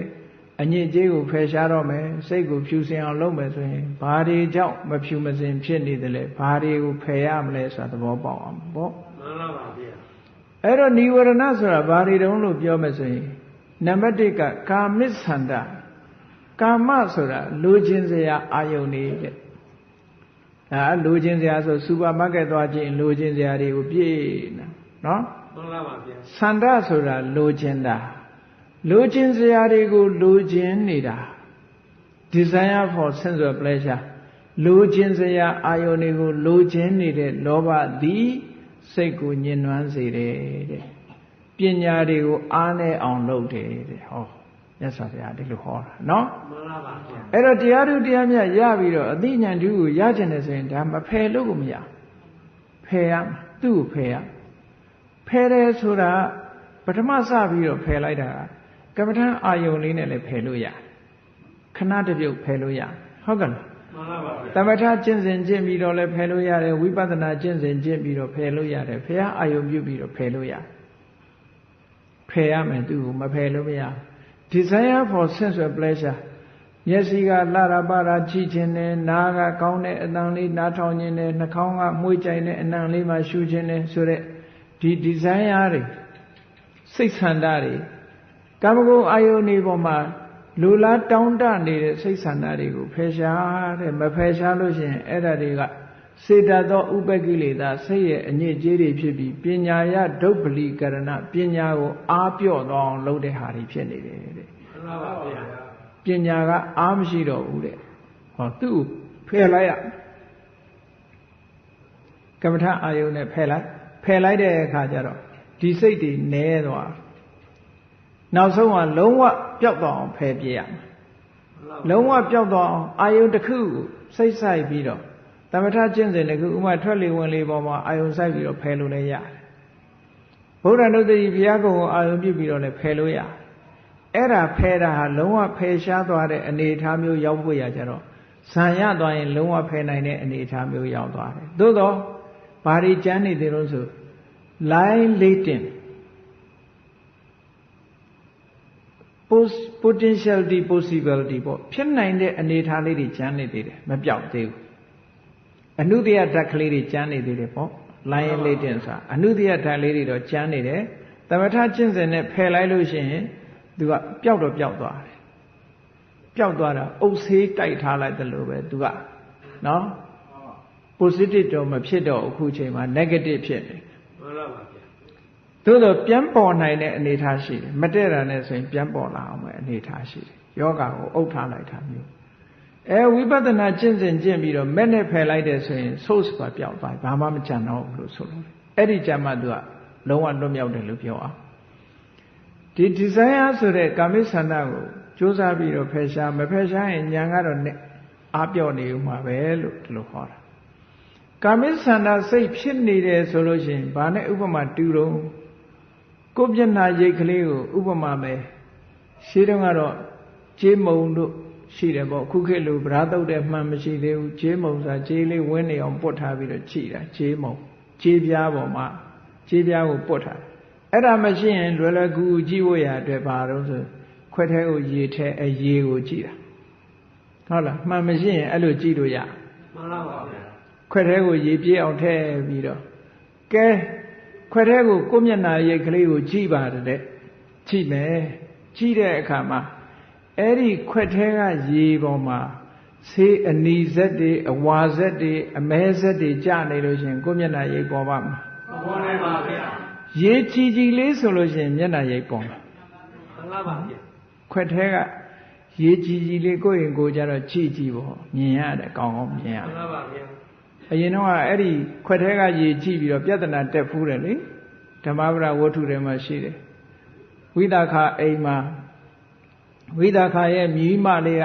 အညစ်အကြေးကိုဖယ်ရှားတော့မယ်စိတ်ကိုဖြူစင်အောင်လုပ်မယ်ဆိုရင်ဘာတွေကြောင့်မဖြူမစင်ဖြစ်နေတယ်လဲဘာတွေကိုဖယ်ရမလဲဆိုတာသဘောပေါက်အောင်ပေါ့မှန်ပါပါဗျာအဲ့တော့နိဝရဏဆိုတာဘာတွေတုံးလို့ပြောမယ်ဆိုရင်နံပါတ်1ကကာမစ္ဆန္ဒကာမဆိုတာလိုချင်စရာအာယုန်နေတဲ့ဒါလိုချင်စရာဆိုစူပါမားကတ်သွားခြင်းလိုချင်စရာတွေကိုပြည့်နေနော်မှန်ပါပါဗျာဆန္ဒဆိုတာလိုချင်တာလိုချင်စရာတွေကိုလိုချင်နေတာ desire for sensual pleasure လိုချင်စရာအာယုန်တွေကိုလိုချင်နေတဲ့လောဘသည်စိတ်ကိုညှဉ်းနှွမ်းစေတယ်တဲ့ပညာတွေကိုအားနည်းအောင်လုပ်တယ်တဲ့ဟောမြတ်စွာဘုရားဒီလိုဟောတာနော်မှန်ပါပါဗျာအဲ့တော့တရားသူတရားမြတ်ရပြီးတော့အသိဉာဏ်တူကိုရကျင်တယ်ဆိုရင်ဒါမဖယ်လို့ကိုမရဖယ်ရသူ့ကိုဖယ်ရဖယ်တယ်ဆိုတာပထမစပြီးတော့ဖယ်လိုက်တာကမ္မထအာယုန်လေးနဲ့လည်းဖယ်လို့ရခဏတစ်ပြုတ်ဖယ်လို့ရဟုတ်ကဲ့လားမှန်ပါပါဗျာသမထကျင့်စဉ်ကျင့်ပြီးတော့လည်းဖယ်လို့ရတယ်ဝိပဿနာကျင့်စဉ်ကျင့်ပြီးတော့ဖယ်လို့ရတယ်ဘုရားအာယုန်ပြုပြီးတော့ဖယ်လို့ရဖယ်ရမယ်သူ့ကိုမဖယ်လို့မရ desire for sensual pleasure မျက်စိကလှတာပါတာကြည့်ခြင်းနဲ့နားကကောင်းတဲ့အတန်လေးနားထောင်ခြင်းနဲ့နှာခေါင်းကမှုကြိုင်တဲ့အနံလေးမှရှူခြင်းနဲ့ဆိုတဲ့ဒီ desire တွေစိတ်ဆန္ဒတွေကာမဂုဏ်အာယုန်တွေပေါ်မှာလူလားတောင်းတနေတဲ့စိတ်ဆန္ဒတွေကိုဖယ်ရှားတဲ့မဖယ်ရှားလို့ရှိရင်အဲ့ဒါတွေကစေတသောဥပကိလေသာစိတ်ရဲ့အညစ်အကြေးတွေဖြစ်ပြီးပညာယဒုပ္ပလီကရဏပညာကိုအားပြော့သွားအောင်လုပ်တဲ့ဟာတွေဖြစ်နေတယ်တဲ့မှန်ပါပါဗျာပညာကအားမရှိတော့ဘူးတဲ့ဟောသူ့ဖယ်လိုက်ရကမ္မထအာယုန်နဲ့ဖယ်လိုက်တဲ့အခါကျတော့ဒီစိတ်တွေနဲသွားနောက်ဆုံးကလုံးဝပျောက်သွားအောင်ဖယ်ပြရမယ်လုံးဝပျောက်သွားအောင်အာယုန်တစ်ခုကိုစိတ်ဆိုင်ပြီးတော့သမထကျင့်စဉ်တစ်ခုဥမာထွက်လေဝင်လေပေါ်မှာအာယုန်ဆိုင်ပြီးတော့ဖယ်လို့လည်းရတယ်ဗုဒ္ဓနုတ္တိဘုရားကုံကိုအာယုန်ပြုပြီးတော့လည်းဖယ်လို့ရတယ်အဲ့ဒါဖယ်တာဟာလုံးဝဖယ်ရှားသွားတဲ့အနေအထားမျိုးရောက်ဖို့ရကြတော့ဇံရသွားရင်လုံးဝဖယ်နိုင်တဲ့အနေအထားမျိုးရောက်သွားတယ်သို့တော့ဘာတွေကျမ်းနေသေးလို့ဆို line latent potentiality possibility ပေါ့ဖြစ်နိုင်တဲ့အနေအထားလေးတွေကျမ်းနေသေးတယ်မပြောက်သေးဘူးအနုတ္တယဓာတ်ကလေးတွေကျမ်းနေသေးတယ်ပေါ့ line latent ဆိုတာအနုတ္တယဓာတ်လေးတွေတော့ကျမ်းနေတယ်သမထကျင့်စဉ်နဲ့ဖယ်လိုက်လို့ရှိရင်သူကပျောက်တော့ပျောက်သွားတယ်ပျောက်သွားတာအုပ်ဆေးတိုက်ထားလိုက်တယ်လို့ပဲသူကနော် positive တော့မဖြစ်တော့အခုချိန်မှာ negative ဖြစ်နေမှန်ပါပါဗျာသို့တော့ပြန်ပေါ်နိုင်တဲ့အနေအထားရှိတယ်မတည့်တာနဲ့ဆိုရင်ပြန်ပေါ်လာအောင်ပဲအနေအထားရှိတယ်ယောဂကိုအုပ်ထားလိုက်တာမျိုးဝိပဿနာကျင့်စဉ်ကျင့်ပြီးတော့မဲ့နဲ့ဖယ်လိုက်တယ်ဆိုရင် source ပါပျောက်သွားဘာမှမကြံတော့ဘူးလို့ဆိုလို့အဲ့ဒီကြမှာသူကလုံးဝလွတ်မြောက်တယ်လို့ပြောအောင်ဒီ desire ဆိုတဲ့ကာမိဆန္ဒကိုကြိုးစားပြီးတော့ဖယ်ရှားမဖယ်ရှားရင်ဉာဏ်ကတော့အားပြော့နေဦးမှာပဲလို့ဒီလိုခေါ်တာကာမိဆန္ဒစိတ်ဖြစ်နေတယ်ဆိုလို့ရှိရင်ဘာနဲ့ဥပမာတူတော့ကိုယ်မျက်နှာရိပ်ကလေးကိုဥပမာပဲရှင်းတော့ကတော့ကြေးမုံတို့ရှိတယ်ပေါ့ခုခေတ်လိုဗရာတုတ်တဲ့မှန်မရှိသေးဘူးကြေးမုံဆိုတာကြေးလေးဝင်းနေအောင်ပုတ်ထားပြီးတော့ကြည့်တာကြေးမုံကြေးပြားပေါ်မှာ ခြေပြားကိုပုတ်ထားအဲ့ဒါမရှိရင်လွယ်လွယ်ကူကူကြည့်ဖို့ရအတွက်ဘာလို့ဆိုခွက်ထဲကိုရေထဲရေကိုကြည့်တာဟုတ်လားမှန်မရှိရင်အဲ့လိုကြည့်လို့ရမှန်ပါပါဗျာခွက်ထဲကိုရေပြေးအောင်ထည့်ပြီးတော့ကဲခွက်ထဲကိုကိုမျက်နှာရိပ်ကလေးကိုကြည့်ပါတယ်တဲ့ကြည့်မယ်ကြည့်တဲ့အခါမှာအဲ့ဒီခွက်ထဲကရေပေါ်မှာဆေးအနီဇက်တွေအဝါဇက်တွေအမဲဇက်တွေကျနေလို့ရှိရင်ကိုမျက်နှာရိပ်ပေါ်ပါမှာပေါ်နေပါဗျာရေကြည်ကြည်လေးဆိုလို့ရှိရင်မျက်နှာရိပ်ပေါ်မှာမှန်ပါပါဗျာခွက်ထဲကရေကြည်ကြည်လေးကိုရင်ကိုကြတော့ကြည့်ကြည့်ပေါ့မြင်ရတယ်ကောင်းကောင်းမြင်ရမှန်ပါပါဗျာအရင်တော့အဲ့ဒီခွက်ထဲကရေကြည့်ပြီးတော့ပြဿနာတက်ဖူးတယ်လေဓမ္မပဒဝတ္ထုထဲမှာရှိတယ်ဝိသခအိမ်မှာဝိသခရဲ့မြီးမလေးက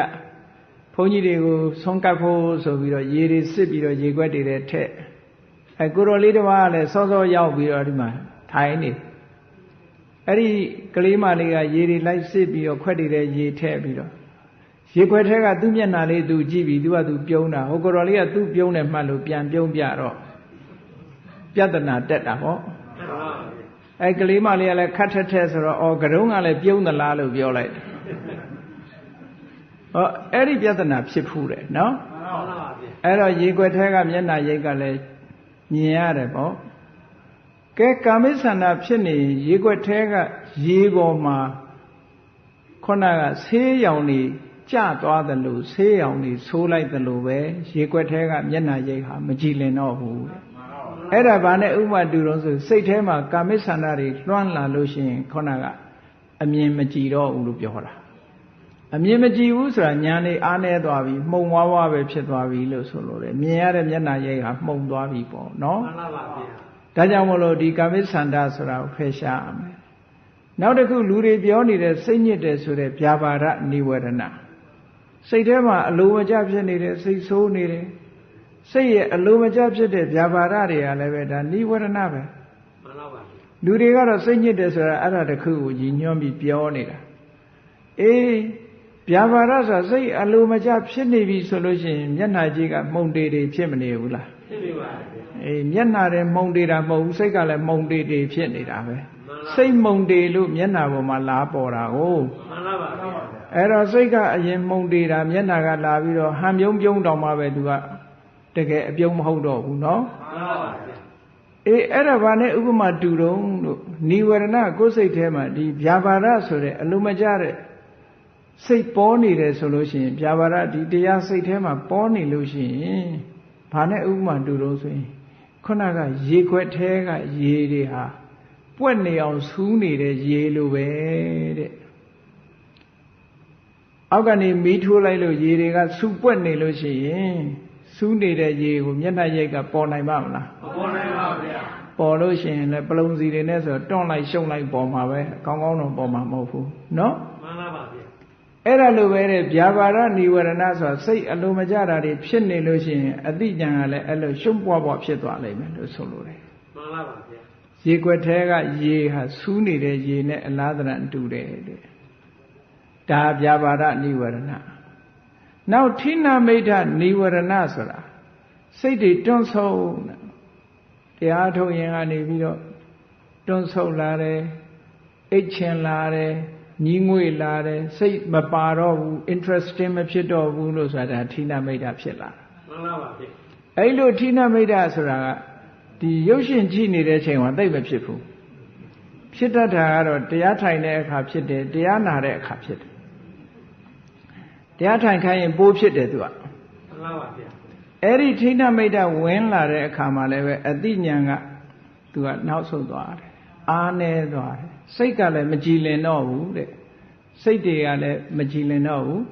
ဘုန်းကြီးတွေကိုဆုံးကပ်ဖို့ဆိုပြီးတော့ရေတွေစစ်ပြီးတော့ရေခွက်တွေထဲထည့်ကိုတော်လေးတစ်ပါးကလည်းစောစောရောက်ပြီးတော့ဒီမှာထိုင်နေအဲ့ဒီကလေးမလေးကရေတွေလိုက်စစ်ပြီးတော့ခွက်တွေထဲရေထည့်ပြီးတော့ရေခွက်ထဲကသူ့မျက်နှာလေးသူကြည့်ပြီးသူကသူပြုံးတာဟိုကိုတော်လေးကသူ့ပြုံးတယ်မှတ်လို့ပြန်ပြုံးပြတော့ပြဿနာတက်တာဟောအဲ့ကလေးမလေးကလည်းခတ်ထက်ထက်ဆိုတော့အော်ကတုံးကလည်းပြုံးသလားလို့ပြောလိုက်ဟောအဲ့ဒီပြဿနာဖြစ်ဖူးတယ်နော်အဲ့တော့ရေခွက်ထဲကမျက်နှာရိပ်ကလည်းမြင်ရတယ်ပေါ့ကဲကာမိဆန္ဒဖြစ်နေရေခွက်ထဲကရေပေါ်မှာခုနကဆေးရောင်တွေကျသွားတယ်လို့ဆေးရောင်တွေဆိုးလိုက်တယ်လို့ပဲရေခွက်ထဲကမျက်နှာရိပ်ဟာမကြည်လင်တော့ဘူးအဲ့ဒါဘာနဲ့ဥပမာတူတော့ဆိုစိတ်ထဲမှာကာမိဆန္ဒတွေလွှမ်းလာလို့ရှိရင်ခုနကအမြင်မကြည်တော့ဘူးလို့ပြောတာအမြင်မကြည်ဘူးဆိုတာညာနေအားနေသွားပြီမှုံဝါးဝါပဲဖြစ်သွားပြီလို့ဆိုလို့တယ်မြင်ရတဲ့မျက်နှာရိပ်ဟာမှုံသွားပြီပေါ့နော်မှန်ပါပါဗျာဒါကြောင့်မလို့ဒီကာမိဆန္ဒဆိုတာကိုဖယ်ရှားရမယ်နောက်တစ်ခုလူတွေပြောနေတဲ့စိတ်ညစ်တယ်ဆိုတဲ့ဗျာပါဒနိဝရဏစိတ်ထဲမှာအလိုမကျဖြစ်နေတယ်စိတ်ဆိုးနေတယ်စိတ်ရဲ့အလိုမကျဖြစ်တဲ့ဗျာပါဒတွေကလည်းပဲဒါနိဝရဏပဲမှန်ပါပါလူတွေကတော့စိတ်ညစ်တယ်ဆိုတာအဲ့ဒါတစ်ခုကိုရည်ညွှန်းပြီးပြောနေတာအေးဗျာပါဒဆိုစိတ်အလိုမကျဖြစ်နေပြီဆိုလို့ရှိရင်မျက်နှာကြီးကမှုန်တေတွေဖြစ်မနေဘူးလားဖြစ်နေပါဗျာအေးမျက်နှာတွေမှုန်တေတာမဟုတ်ဘူးစိတ်ကလည်းမှုန်တေတွေဖြစ်နေတာပဲစိတ်မှုန်တေလို့မျက်နှာပေါ်မှာလာပေါ်တာကိုမှန်ပါပါဗျာအဲ့တော့စိတ်ကအရင်မှုန်တေတာမျက်နှာကလာပြီးတော့ဟန်ပြုံးပြုံးတောင်မှပဲသူကတကယ်အပြုံးမဟုတ်တော့ဘူးနော်မှန်ပါပါဗျာအေးအဲ့ဒါဘာနဲ့ဥပမာတူတော့လို့နိဝရဏကိုယ်စိတ်ထဲမှာဒီဗျာပါဒဆိုတဲ့အလိုမကျတဲ့စိတ်ပေါ်နေတယ်ဆိုလို့ရှိရင်ဗျာပါဒဒီတရားစိတ်ထဲမှာပေါ်နေလို့ရှိရင်ဘာနဲ့ဥပမာတူတော့ဆိုရင်ခုနကရေခွက်ထဲကရေတွေဟာပွက်နေအောင်ဆူးနေတဲ့ရေလိုပဲတဲ့အောက်ကနေမီးထိုးလိုက်လို့ရေတွေကဆူပွက်နေလို့ရှိရင်ဆူးနေတဲ့ရေကိုမျက်နှာရိပ်ကပေါ်နိုင်ပါမလားမပေါ်နိုင်ပါဗျာပေါ်လို့ရှိရင်လည်းပလုံစီတွေနဲ့ဆိုတွန့်လိုက်ရှုံလိုက်ပေါ်မှာပဲအကောင်းကောင်းတော့ပေါ်မှာမဟုတ်ဘူးနော်မှန်ပါပါဗျာအဲ့ဒါလိုပဲတဲ့ဗျာပါဒနိဝရဏဆိုတာစိတ်အလိုမကျတာတွေဖြစ်နေလို့ရှိရင်အတိညာကလည်းအဲ့လိုရှုံ့ပွားပွားဖြစ်သွားလိမ့်မယ်လို့ဆိုလိုတယ်မှန်ပါပါဗျာရေခွက်ထဲကရေဟာဆူးနေတဲ့ရေနဲ့အလားတန်တူတယ်တဲ့ဒါဗျာပါဒနိဝရဏနောက်ဌိနမိဋ္ဌနိဝရဏဆိုတာစိတ်တွေတွန့်ဆုတ်တရားထုတ်ရင်ကနေပြီးတော့တွန့်ဆုတ်လာတယ်အိတ်ချင်လာတယ်ညီးငွေ့လာတယ်စိတ်မပါတော့ဘူး interesting မဖြစ်တော့ဘူးလို့ဆိုတာဌိနမိဋ္ဌဖြစ်လာမှန်ပါပါဗျအဲ့လိုဌိနမိဋ္ဌဆိုတာကဒီရုပ်ရှင်ကြည့်နေတဲ့ချိန်မှာသိမဖြစ်ဘူးဖြစ်တတ်တာကတော့တရားထိုင်တဲ့အခါဖြစ်တယ်တရားနာတဲ့အခါဖြစ်တယ်တရားထိုင်ခိုင်းရင်ပိုးဖြစ်တယ်သူကမှန်ပါပါဗျအဲ့ဒီဌိနမိဋ္ဌဝင်လာတဲ့အခါမှာလည်းပဲအတိညာကသူကနောက်ဆုတ်သွားတယ်အားနေသွားတယ်စိတ်ကလည်းမကြည်လင်တော့ဘူးတဲ့စိတ်တွေကလည်းမကြည်လင်တော့ဘူး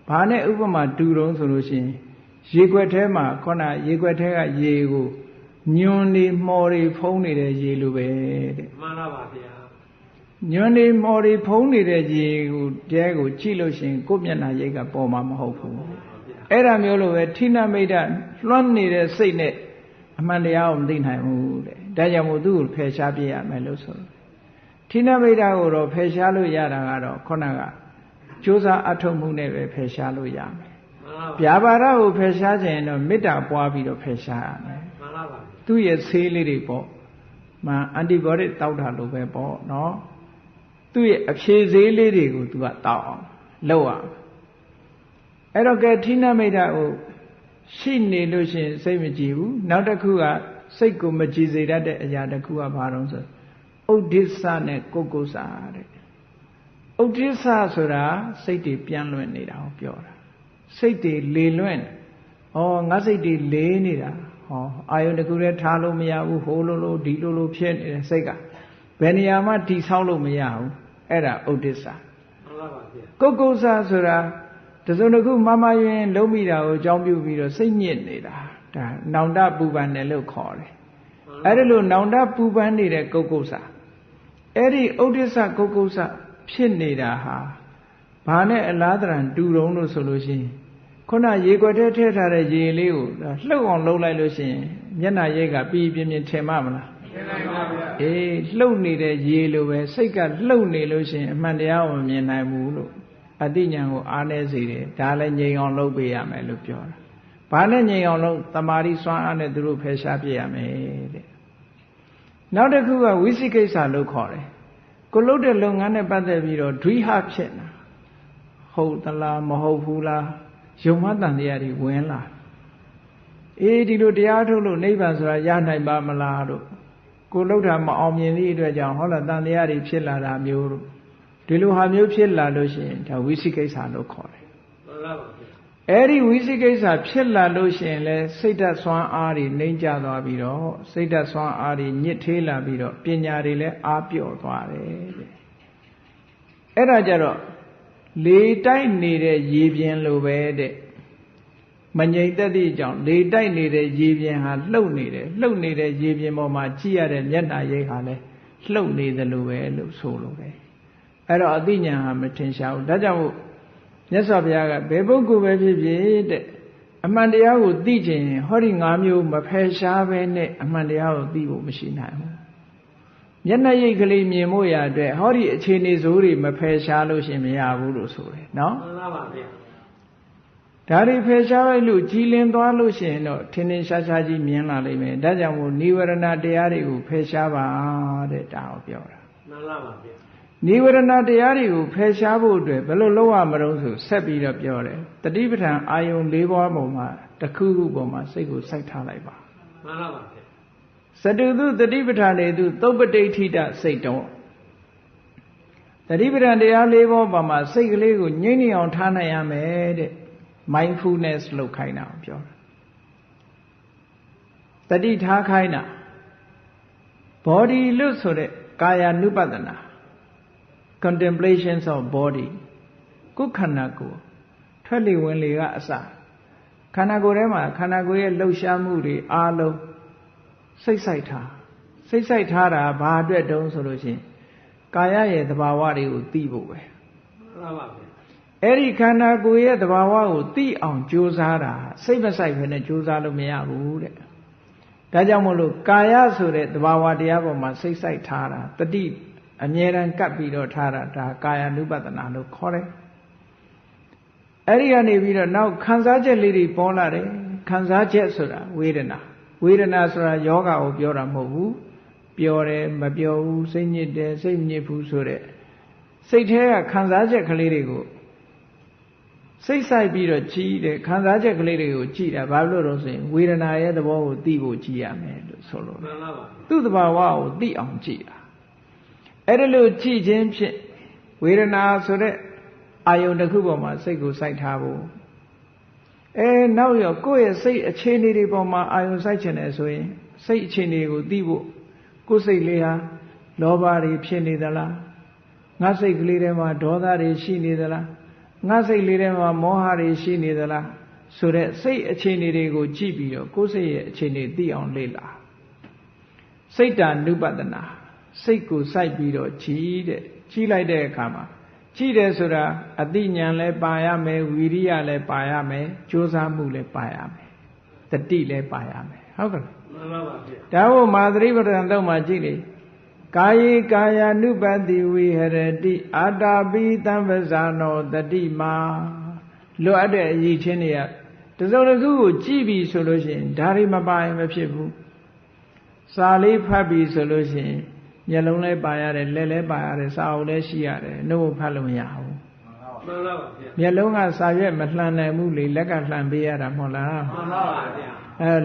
ဘာနဲ့ဥပမာတူတုံးဆိုလို့ရှိရင်ရေခွက်ထဲမှာခုနရေခွက်ထဲကရေကိုညွန်နေမော်တွေဖုံးနေတဲ့ရေလိုပဲတဲ့မှန်ပါပါဗျာညွန်နေမော်တွေဖုံးနေတဲ့ရေကိုတဲကိုကြည့်လို့ရှိရင်ကိုယ့်မျက်နှာရိပ်ကပေါ်မှာမဟုတ်ဘူးအဲ့ဒါမျိုးလိုပဲဌိနမိဋ္ဌလွှမ်းနေတဲ့စိတ်နဲ့အမှန်တရားကိုမသိနိုင်ဘူးတဲ့ဒါကြောင့်မို့သူ့ကိုဖယ်ရှားပြရမယ်လို့ဆိုဌိနမိဋ္ဌကိုတော့ဖယ်ရှားလို့ရတာကတော့ခုနကကြိုးစားအထုတ်မှုနဲ့ပဲဖယ်ရှားလို့ရမယ်ဗျာပါဒကိုဖယ်ရှားခြင်းတော့မေတ္တာပွားပြီးတော့ဖယ်ရှားရမယ်မှန်ပါပါသူ့ရဲ့ဆေးလေးတွေပေါ့ မှအန်တီဘိုတစ်တောက်တာလို့ပဲပေါ့နော်သူ့ရဲ့အဖြေသေးလေးတွေကိုသူကတောက်အောင်လုပ်အောင်အဲ့တော့ကဲဌိနမိတ်ကိုရှိနေလို့ရှိရင်စိတ်မကြည်ဘူးနောက်တစ်ခုကစိတ်ကိုမကြည်စေတတ်တဲ့အရာတစ်ခုကဘာလို့ဆိုဥဒိစ္စနဲ့ကုက္ကုစ္စတဲ့ဥဒိစ္စဆိုတာစိတ်တွေပြန်လွင့်နေတာကိုပြောတာစိတ်တွေလေလွင့်ဩငါစိတ်တွေလေးနေတာဟောအာယုန်တစ်ခုတည်းထားလို့မရဘူးဟိုလိုဒီလိုဖြစ်နေတဲ့စိတ်ကဘယ်နေရာမှတည်ဆောက်လို့မရဘူးအဲ့ဒါဥဒိစ္စမှန်ပါပါဗျာကုက္ကုစ္စဆိုတာတစုံတစ်ခုမမယွင်လုံးမိတာကိုအကြောင်းပြုပြီးတော့စိတ်ညစ်နေတာဒါနောင်တပူပန်တယ်လို့ခေါ်တယ်အဲ့ဒါလို့နောင်တပူပန်နေတဲ့ကုက္ကုစ္စအဲ့ဒီဥဒိစ္စကုက္ကုစ္စဖြစ်နေတာဟာဘာနဲ့အလားတန်တူတုံးလို့ဆိုလို့ရှိရင်ခုနရေခွက်ထဲထည့်ထားတဲ့ရေလေးကိုလှုပ်အောင်လှုပ်လိုက်လို့ရှိရင်မျက်နှာရိပ်ကပြင်းထင်မှမလားထင်နိုင်ပါဗျာအေးလှုပ်နေတဲ့ရေလိုပဲစိတ်ကလှုပ်နေလို့ရှိရင်အမှန်တရားကိုမမြင်နိုင်ဘူးလို့အတိညာကိုအားနည်းစေတယ်ဒါလည်းငြိမ်အောင်လုပ်ပေးရမယ်လို့ပြောတာဘာနဲ့ငြိမ်အောင်လုပ်တမာရီစွမ်းအားနဲ့သူတို့ဖယ်ရှားပြရမယ်တဲ့နောက်တစ်ခုကဝိသိကိစ္စလို့ခေါ်တယ်ကိုလုပ်တဲ့လုပ်ငန်းနဲ့ပတ်သက်ပြီးတော့ဒွိဟဖြစ်နေတာဟုတ်သလားမဟုတ်ဘူးလားယုံမတန်တရားတွေဝင်လာအေးဒီလိုတရားထုတ်လို့နိဗ္ဗာန်ဆိုတာရနိုင်ပါမလားတို့ကိုလှုပ်တာမအောင်မြင်သည့်အတွက်ကြောင့်ဟောလားတန်တရားတွေဖြစ်လာတာမျိုးတို့ဒီလိုဟာမျိုးဖြစ်လာလို့ရှိရင်ဒါဝိသိကိစ္စလို့ခေါ်တယ်မှန်ပါပါအဲ့ဒီဝိသိကိစ္စဖြစ်လာလို့ရှိရင်လဲစိတ်ဓာတ်စွမ်းအားတွေနှိမ့်ကျသွားပြီးတော့စိတ်ဓာတ်စွမ်းအားတွေညစ်ထေးလာပြီးတော့ပညာတွေလည်းအားပြော့သွားတယ်တဲ့အဲ့ဒါကြတော့လေတိုက်နေတဲ့ရေပြင်လိုပဲတဲ့မငြိမ်သက်သည့်အကြောင်းလေတိုက်နေတဲ့ရေပြင်ဟာလှုပ်နေတယ်လှုပ်နေတဲ့ရေပြင်ပေါ်မှာကြည့်ရတဲ့မျက်နှာရိပ်ဟာလည်းလှုပ်နေသလိုပဲလို့ဆိုလိုတယ်အဲ့တော့အသိဉာဏ်ဟာမထင်ရှားဘူးဒါကြောင့်မို့မြတ်စွာဘုရားကဘယ်ပုဂ္ဂိုလ်ပဲဖြစ်ဖြစ်တဲ့အမှန်တရားကိုသိချင်ရင်ဟောဒီ၅မျိုးမဖယ်ရှားပဲနဲ့အမှန်တရားကိုသိဖို့မရှိနိုင်ဘူးမျက်နှာရိပ်ကလေးမြင်ဖို့ရအတွက်ဟောဒီအခြေအနေစိုးတွေမဖယ်ရှားလို့ရှင်မရဘူးလို့ဆိုတယ်နော်မှန်ပါပါဗျာဒါတွေဖယ်ရှားလိုက်လို့ကြည်လင်သွားလို့ရှင်တော့ထင်ထင်ရှားရှားကြီးမြင်လာလိမ့်မယ်ဒါကြောင့်မို့နိဝရဏတရားတွေကိုဖယ်ရှားပါတဲ့ဒါကိုပြောတာမှန်ပါပါဗျာနိဝရဏတရားတွေကိုဖယ်ရှားဖို့အတွက်ဘယ်လိုလုပ်ရမလို့ဆိုဆက်ပြီးတော့ပြောတယ်တတိပဋ္ဌာန်အာယုံ၄ပါးပုံမှာတစ်ခုခုပုံမှာစိတ်ကိုစိုက်ထားလိုက်ပါမှန်ပါပါဗျာသတုသုတတိပဋ္ဌာန်တွေသူသုပ္ပတိဋ္ဌိတစိတ်တော်တတိပဋ္ဌာန်တရား၄ပါးပုံမှာစိတ်ကလေးကိုငြိမ့်နေအောင်ထားနိုင်ရမယ်တဲ့ mindfulness လုပ်ခိုင်းတာပြောတာတတိထားခိုင်းတာ body လို့ဆိုတဲ့ကာယ ानु ပတနာ contemplations of body ကိုယ်ခန္ဓာကိုယ်ထွက်လေဝင်လေကအစခန္ဓာကိုယ်ထဲမှာခန္ဓာကိုယ်ရဲ့လှုပ်ရှားမှုတွေအားလုံးစိတ်ဆိုင်ထားတာဘာအတွက်တုံးဆိုလို့ရှိရင်ကာယရဲ့သဘာဝတွေကိုသိဖို့ပဲမှန်ပါဗျာအဲ့ဒီခန္ဓာကိုယ်ရဲ့သဘာဝကိုသိအောင်ကြိုးစားတာစိတ်မဆိုင်ဘဲနဲ့ကြိုးစားလို့မရဘူးတဲ့ဒါကြောင့်မို့လို့ကာယဆိုတဲ့သဘာဝတရားပေါ်မှာစိတ်ဆိုင်ထားတာတတိအမြဲတမ်းကပ်ပြီးတော့ထားတာဒါကာယ ानु ပတနာလို့ခေါ်တယ်အဲ့ဒီကနေပြီးတော့နောက်ခံစားချက်လေးတွေပေါ်လာတယ်ခံစားချက်ဆိုတာဝေဒနာဆိုတာယောဂကိုပြောတာမဟုတ်ဘူးပျော်တယ်မပျော်ဘူးစိတ်ညစ်တယ်စိတ်မညစ်ဘူးဆိုတဲ့စိတ်ထဲကခံစားချက်ကလေးတွေကိုစိတ်ဆိုင်ပြီးတော့ကြည်တယ်ခံစားချက်ကလေးတွေကိုကြည်တာဘာလို့လို့ဆိုရင်ဝေဒနာရဲ့သဘောကိုသိဖို့ကြည်ရမယ်လို့ဆိုလို့သူ့သဘာဝကိုသိအောင်ကြည်တာအဲ့ဒါလို့ကြည်ခြင်းဖြင့်ဝေဒနာဆိုတဲ့အာယုန်တစ်ခုပေါ်မှာစိတ်ကိုစိုက်ထားဖို့နောက်ရောကိုယ့်ရဲ့စိတ်အခြေအနေတွေပေါ်မှာအာယုန်စိုက်ချင်တယ်ဆိုရင်စိတ်အခြေအနေကိုသိဖို့ကိုယ်စိတ်လေးဟာလောဘတွေဖြစ်နေသလားငါစိတ်ကလေးထဲမှာဒေါသတွေရှိနေသလားငါစိတ်လေးထဲမှာမောဟတွေရှိနေသလားဆိုတဲ့စိတ်အခြေအနေတွေကိုကြည့်ပြီးတော့ကိုယ်စိတ်ရဲ့အခြေအနေသိအောင်လေ့လာစိတ်တ ानु ပတနာစိတ်ကိုစိုက်ပြီးတော့ကြည်လိုက်တဲ့အခါမှာကြည့်တယ်ဆိုတာအသိဉာဏ်လည်းပါရမယ်ဝီရိယလည်းပါရမယ်ကြိုးစားမှုလည်းပါရမယ်တတိလည်းပါရမယ်ဟုတ်ကဲ့မှန်ပါပါဗျာဒါဟုတ်မာသရိပဋ္ဌာန်တော့မှကြည့်လေကာယေကာယ ानु ပတိဝိဟရတိအာတာပိတံပဇာနောတတိမာလွတ်အပ်တဲ့အရည်ချင်းတွေကတစုံတစ်ခုကိုကြည့်ပြီဆိုလို့ရှိရင်ဒါတွေမပါရင်မဖြစ်ဘူး စာလေးဖတ်ပြီးဆိုလို့ရှိရင်မျက်လုံးလည်းပါရတယ်လက်လည်းပါရတယ်စာအုပ်လည်းရှိရတယ်နှုတ်ဖတ်လို့မရဘူး မှန်ပါပါဗျာ မျက်လုံးကစာရွက်မလှန်နိုင်ဘူးလေလက်ကလှန်ပေးရတာမဟုတ်လား မှန်ပါပါဗျာ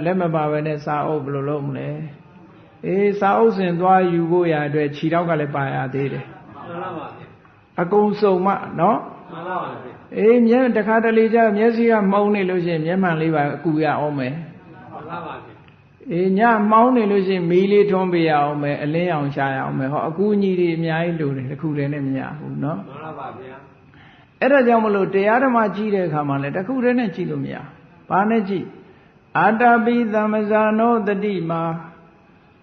လက်မပါဘဲနဲ့စာအုပ်ဘယ်လိုလုပ်မလဲစာအုပ်စင်သွားယူဖို့ရအတွက်ခြေထောက်ကလည်းပါရသေးတယ် မှန်ပါပါဗျာ အကုန်စုံမှနော် မှန်ပါပါဗျာ မျက်တခါတလေကျမျက်စိကမှုံနေလို့ရှိရင်မျက်မှန်လေးပါအကူရအောင်မယ် မှန်ပါပါဗျာ ညမှောင်းနေလို့ရှိရင်မီးလေးထွန်းပေးရအောင်မယ်အလင်းအောင်ရှာရအောင်မယ်ဟောအကူအညီတွေအများကြီးလိုတယ်တစ်ခုတည်းနဲ့မရဘူးနော် မှန်ပါပါဗျာ အဲ့ဒါကြောင့်မလို့တရားဓမ္မကြည့်တဲ့အခါမှာလည်းတစ်ခုတည်းနဲ့ကြည့်လို့မရဘာနဲ့ကြည့်အာတပိသမ္မဇာနောတတိမှာ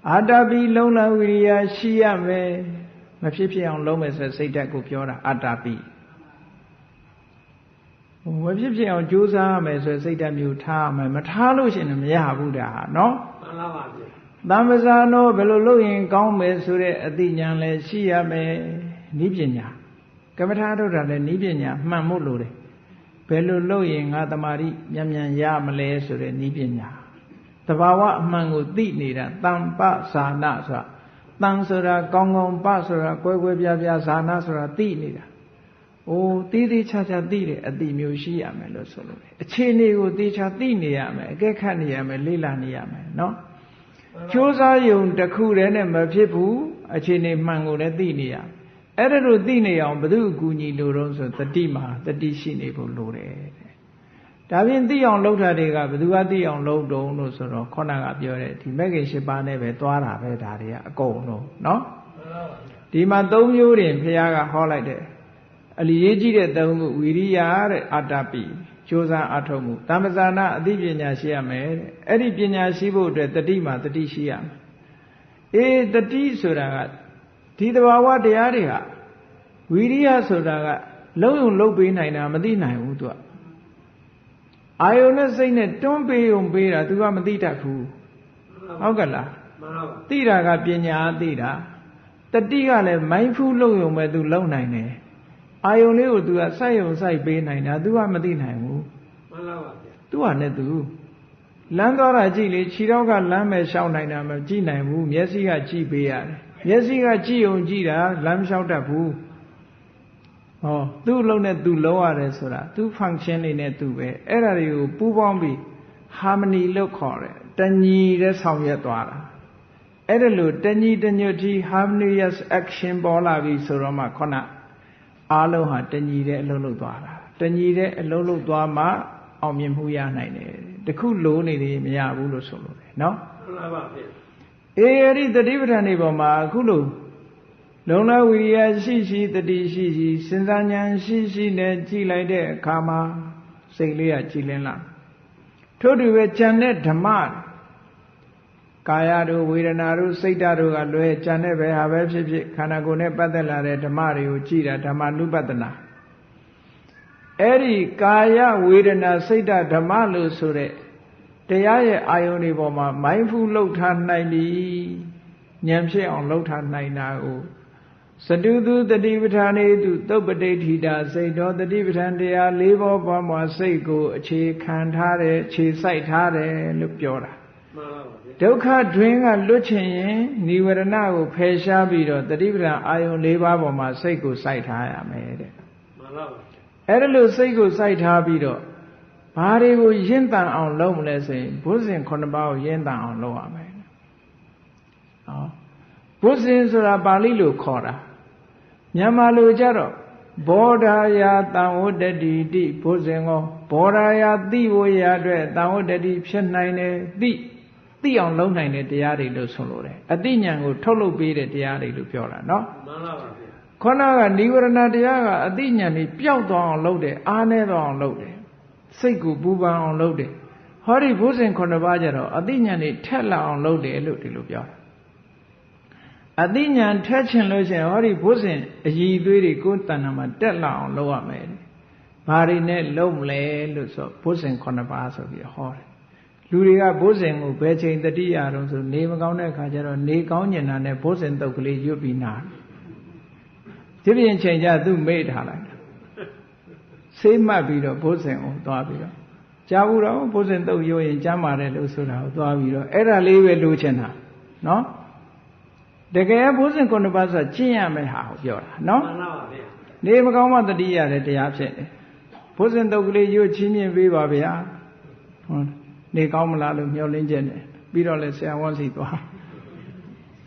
အာတပိလုံလဝိရိယရှိရမယ်မဖြစ်ဖြစ်အောင်လုံးမယ်ဆိုစိတ်ဓာတ်ကိုပြောတာအာတပိမဖြစ်ဖြစ်အောင်ကြိုးစားရမယ်ဆိုစိတ်ဓာတ်မျိုးထားရမယ်မထားလို့ရှိရင်မရဘူးဒါဟာနော် မှန်ပါပါဗျာ သမ္ပဇာနောဘယ်လိုလုပ်ရင်ကောင်းမယ်ဆိုတဲ့အသိဉာဏ်လည်းရှိရမယ်ဤပညာကမ္မထာထုတ်တာလည်းဤပညာမှန်ဖို့လိုတယ်ဘယ်လိုလုပ်ရင်ငါတမာတိမြန်မြန်ရမလဲဆိုတဲ့ဤပညာတဘာဝအမှန်ကိုသိနေတာတမ္ပဇာနာဆိုတာတန်ဆိုတာကောင်းကောင်းပဆိုတာကွဲကွဲပြားပြားဇာနာဆိုတာသိနေတာတီးသေးချာချာသိတဲ့အသိမျိုးရှိရမယ်လို့ဆိုလို့အခြေအနေကိုသေချာသိနေရမယ်အကဲခတ်နေရမယ်လေ့လာနေရမယ်နော်ကြိုးစားယုံတစ်ခုတည်းနဲ့မဖြစ်ဘူးအခြေအနေမှန်ကိုလည်းသိနေရအဲ့ဒါလိုသိနေအောင်ဘု து အကူညီလိုတော့ဆိုတတိမှာတတိရှိနေဖို့လိုတယ်ဒါဖြင့်သိအောင်လုပ်တာတွေကဘု து ကသိအောင်လုပ်တုံးလို့ဆိုတော့ခေါဏကပြောတဲ့ဒီမဂ္ဂင်၈ပါးနဲ့ပဲသွားတာပဲဒါတွေကအကုန်လုံးနော်ဒီမှာ၃မျိုးတင်ဘုရားကဟောလိုက်တယ်အလီရေးကြည့်တဲ့သုံးခုဝိရိယတဲ့အာတပိကြိုးစားအထောက်မှုတမ္ပဇာနာအသိပညာရှိရမယ်တဲ့အဲ့ဒီပညာရှိဖို့အတွက်တတိမှာတတိရှိရမယ်တတိဆိုတာကဒီတဘာဝတရားတွေဟာဝိရိယဆိုတာကလုံးုံလုံးပေးနိုင်တာမသိနိုင်ဘူးသူကအာယုန်နဲ့စိတ်နဲ့တွန်းပေးုံပေးတာသူကမသိတတ်ဘူးဟုတ်ကဲ့လားမှန်ပါပါ သိတာကပညာသိတာတတိကလည်း mindful လုံးုံပဲသူလုံးနိုင်တယ်အာယုန်လေးကို तू ကစိုက်ယုံစိုက်ပေးနိုင်တာ तू ကမသိနိုင်ဘူးမှန်ပါပါဗျာ तू ကနဲ့ तू လမ်းသွားတာကြည့်လေခြေထောက်ကလမ်းပဲရှောက်နိုင်တာမကြည့်နိုင်ဘူးမျက်စိကကြည့်ပေးရတယ်မျက်စိကကြည့်ုံကြည့်တာလမ်းမလျှောက်တတ်ဘူးဟောသူ့လုံးနဲ့ तू လုံးရတယ်ဆိုတာ तू function လေးနဲ့ तू ပဲအဲ့ဒါတွေကိုပူးပေါင်းပြီး harmony လို့ခေါ်တယ်တညီတဲ့ဆောင်ရွက်သွားတာအဲ့ဒါလို့တညီတညွတ်တီ harmonious action ပေါ်လာပြီဆိုတော့မှခေါဏအားလုံးဟာတညီတဲ့အလုံးလုံးသွားတာတညီတဲ့အလုံးလုံးသွားမှအောင်မြင်မှုရနိုင်တယ်တခုလိုနေတယ်မရဘူးလို့ဆိုလို့တယ်နော် မှန်ပါပါဗျာ အဲ့ဒီတတိပဋ္ဌာန်တွေပေါ်မှာအခုလို့လုံလဝိရိယရှိရှိတတိရှိရှိစဉ်းစားဉာဏ်ရှိရှိနဲ့ကြည်လိုက်တဲ့အခါမှာစိတ်လေးကကြည်လင်းလာထို့တူပဲကြံတဲ့ဓမ္မကာယတို့ဝေဒနာတို့စိတ်ဓာတ်တို့ကလွဲကြံတဲ့ဘယ်ဟာပဲဖြစ်ဖြစ်ခန္ဓာကိုယ်နဲ့ပတ်သက်လာတဲ့ဓမ္မတွေကိုကြည်တာဓမ္မနုပဒနာအဲ့ဒီကာယဝေဒနာစိတ်ဓာတ်ဓမ္မလို့ဆိုတဲ့တရားရဲ့အာယုန်တွေပေါ်မှာ mindful လှုပ်ထားနိုင်ပြီဉာဏ်ဖြစ်အောင်လှုပ်ထားနိုင်တာကိုစတုသူတတိပဋ္ဌာန်ေတုသုပ္ပတိဋ္ဌိတာစိတ်တော်တတိပဋ္ဌာန်တရား၄ဘောပေါ်မှာစိတ်ကိုအခြေခံထားတယ်အခြေစိုက်ထားတယ်လို့ပြောတာမှန်ပါပါဗျာ ဒုက္ခတွင်ကလွတ်ချင်ရင်နိဝရဏကိုဖယ်ရှားပြီးတော့တတိပဋ္ဌာန်အာယုန်၄ပါးပေါ်မှာစိတ်ကိုစိုက်ထားရမယ်တဲ့မှန်ပါပါဗျာ အဲ့ဒါလို့စိတ်ကိုစိုက်ထားပြီးတော့ဘာတွေကိုရင့်တန်အောင်လုပ်မလဲဆိုရင်ဘုဇင်9ပါးကိုရင့်တန်အောင်လုပ်ရမယ်ဟောဘုဇင်ဆိုတာပါဠိလိုခေါ်တာမြန်မာလိုကြတော့ဘောဓာယာတံဝတ္တတိတိဘုဇင်ကိုဘောဓာယာသိဝရအတွက်တံဝတ္တတိဖြစ်နိုင်တယ်သိအောင်လုပ်နိုင်တဲ့တရားတွေလို့ဆိုလိုတယ်အတိညာဏ်ကိုထုတ်လုပ်ပေးတဲ့တရားတွေလို့ပြောတာเนาะမှန်ပါပါဗျာ ခေါဏကနိဝရဏတရားကအတိညာဏ်ကြီးပျောက်သွားအောင်လုပ်တယ်အားနည်းသွားအောင်လုပ်တယ်စိတ်ကိုပူပန်အောင်လုပ်တယ်ဟောဒီဘုဇင်9ပါးကြတော့အတိညာဏ်ကြီးထက်လာအောင်လုပ်တယ်လို့ဒီလိုပြောတာအတိညာဏ်ထက်ချင်လို့ရှိရင်ဟောဒီဘုဇင်အည်အသွေးတွေကိုယ်တဏ္ဍာမှာတက်လာအောင်လုပ်ရမယ်ဘာတွေနဲ့လုပ်မလဲလို့ဆိုဘုဇင်9ပါးဆိုပြီးဟောတယ်လူတွေကဘုဇင်ကိုဘယ်ချိန်တတိယတော့ဆိုနေမကောင်းတဲ့အခါကျတော့နေကောင်းကျင်တာနဲ့ဘုဇင်တုတ်ကလေးရွတ်ပြီးနာဒီပြင်ချိန်ကျသူ့မေ့ထားလိုက်ဆေးမှတ်ပြီးတော့ဘုဇင်ကိုသွားပြီးတော့ကြားဘူးတော့ဘုဇင်တုတ်ရွတ်ရင်ကျမ်းပါတယ်လို့ဆိုတာကိုသွားပြီးတော့အဲ့ဒါလေးပဲလိုချင်တာ နော်တကယ်ဘုဇင်9ပါးဆိုကျင့်ရမယ့်ဟာကိုပြောတာနော် မှန်ပါဗျာ နေမကောင်းမှတတိရတဲ့တရားဖြစ်တယ်ဘုဇင်တုတ်ကလေးရွတ်ချင်းမြင်ပေးပါဗျာဟုတ်နေကောင်းမလားလို့မျှော်လင့်ချက်နဲ့ပြီးတော့လဲဆရာဝန်စီသွား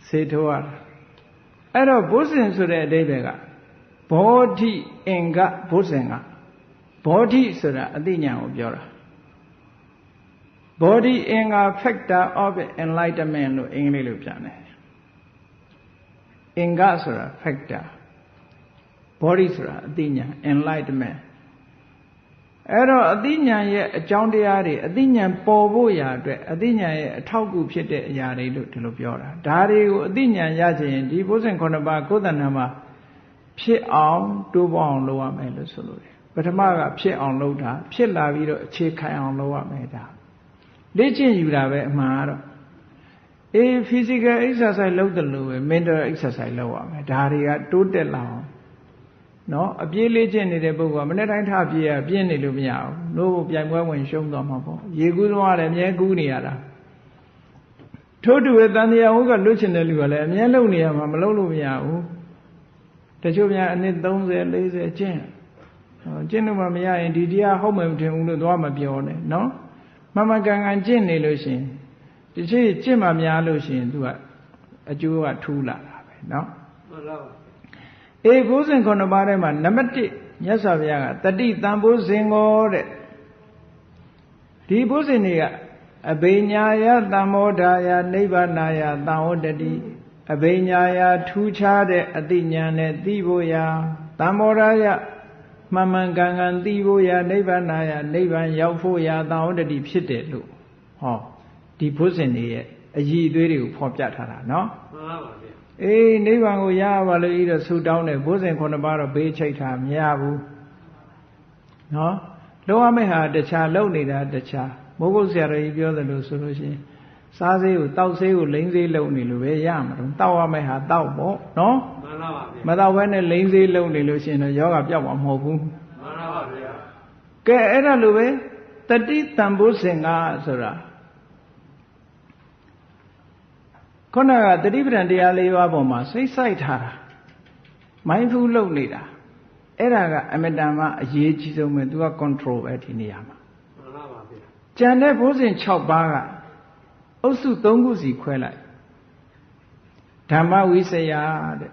ဆေးထိုးရတာအဲ့တော့ဘုဇင်ဆိုတဲ့အဓိပ္ပာယ်ကဘောဓိအင်္ဂဘုဇင်ကဘောဓိဆိုတာအသိဉာဏ်ကိုပြောတာ body in a factor of enlightenment လို့အင်္ဂလိပ်လိုပြန်တယ်အင်္ဂဆိုတာ factor body ဆိုတာအသိဉာဏ် enlightenment အဲ့တော့အသိဉာဏ်ရဲ့အကြောင်းတရားတွေအသိဉာဏ်ပေါ်ဖို့ရာအတွက်အသိဉာဏ်ရဲ့အထောက်အကူဖြစ်တဲ့အရာတွေလို့ဒီလိုပြောတာဒါတွေကိုအသိဉာဏ်ရချင်ဒီဘုဇင်9ပါးကိုယ်တဏ္ဍာမှာဖြစ်အောင်တိုးပေါအောင်လုပ်ရမယ်လို့ဆိုလို့တယ်ပထမကဖြစ်အောင်လုပ်တာဖြစ်လာပြီးတော့အခြေခံအောင်လုပ်ရမယ်ဒါလေ့ကျင့်ယူတာပဲအမှန်ကတော့physical exercise လုပ်တယ်လို့ပဲ mental exercise လုပ်ရမယ်ဒါတွေကတိုးတက်လာအောင်နော်အပြေးလေ့ကျင့်နေတဲ့ပုဂ္ဂိုလ်ကမနေ့တိုင်းထပြေးရပြင်းနေလို့မရဘူးလို့ပြိုင်ပွဲဝင်ရှုံးသွားမှာပေါ့ရေကူးသွားတယ်အမြဲကူးနေရတာထို့တူပဲတန်တရားဟုတ်ကလွတ်ချင်တဲ့လူကလည်းအမြဲလုံနေရမှာမလုံလို့မရဘူးတချို့များအနှစ်30 40ကျင့်လို့မှမရရင်ဒီတရားဟုတ်မှမထင်ဘူးလို့သွားမပြောနဲ့နော်မမကန်ကန်ကျင့်နေလို့ရှိရင်ဒီချိကျင့်မှများလို့ရှိရင်သူကအကျိုးကထူးလာတာပဲเนาะမှန်ပါပါဘုဇင်9ပါးထဲမှာနံပါတ်1မြတ်စွာဘုရားကတတိတံဘုဇင်ကိုတဲ့ဒီဘုဇင်တွေကအဘိညာယသံမောဓာယနိဗ္ဗာနာယသံဝတ္တတိအဘိညာယထူးခြားတဲ့အသိဉာဏ်နဲ့သိဖို့ရာသံမောဓာယမှန်မှန်ကန်ကန်သိဖို့ရာနိဗ္ဗာနာယနိဗ္ဗာန်ရောက်ဖို့ရာသံဝတ္တတိဖြစ်တယ်လို့ဟောဒီဘုဇင်တွေရဲ့အည်အသွေးတွေကိုဖော်ပြထားတာเนาะမှန်ပါပါဗျာနိဗ္ဗာန်ကိုရပါလို့ဤတော့ဆူတောင်းတယ်ဘုဇင်9ပါးတော့ဘေးချိတ်ထားမရဘူးเนาะလုံးဝမဲ့ဟာတခြားလုံနေတာတခြားမိုးကုတ်ဆရာတော်ကြီးပြောသလိုဆိုလို့ရှိရင်စားဆေးကိုတောက်ဆေးကိုလိမ့်ဆေးလုံနေလို့ပဲရမှာတော့တောက်ရမဲ့ဟာတောက်ပေါ့เนาะမှန်ပါပါဗျာမတောက်ဘဲနဲ့လိမ့်ဆေးလုံနေလို့ရှိရင်တော့ယောဂပြောက်မှာမဟုတ်ဘူးမှန်ပါပါဗျာကဲအဲ့ဒါလိုပဲတတိတံဘုဇင်ကဆိုတာခုနကတတိပဒံတရား၄ပါးပေါ်မှာစိတ်ဆိုင်ထားတာမိုင်းဖူးလုပ်နေတာအဲ့ဒါကအမတန်မှအရေးကြီးဆုံးပဲသူက control ပဲဒီနေရာမှာမှန်ပါပါဗျာကျန်တဲ့ဘုဇင်6ပါးကအုပ်စု3ခုစီခွဲလိုက်ဓမ္မဝိစယတဲ့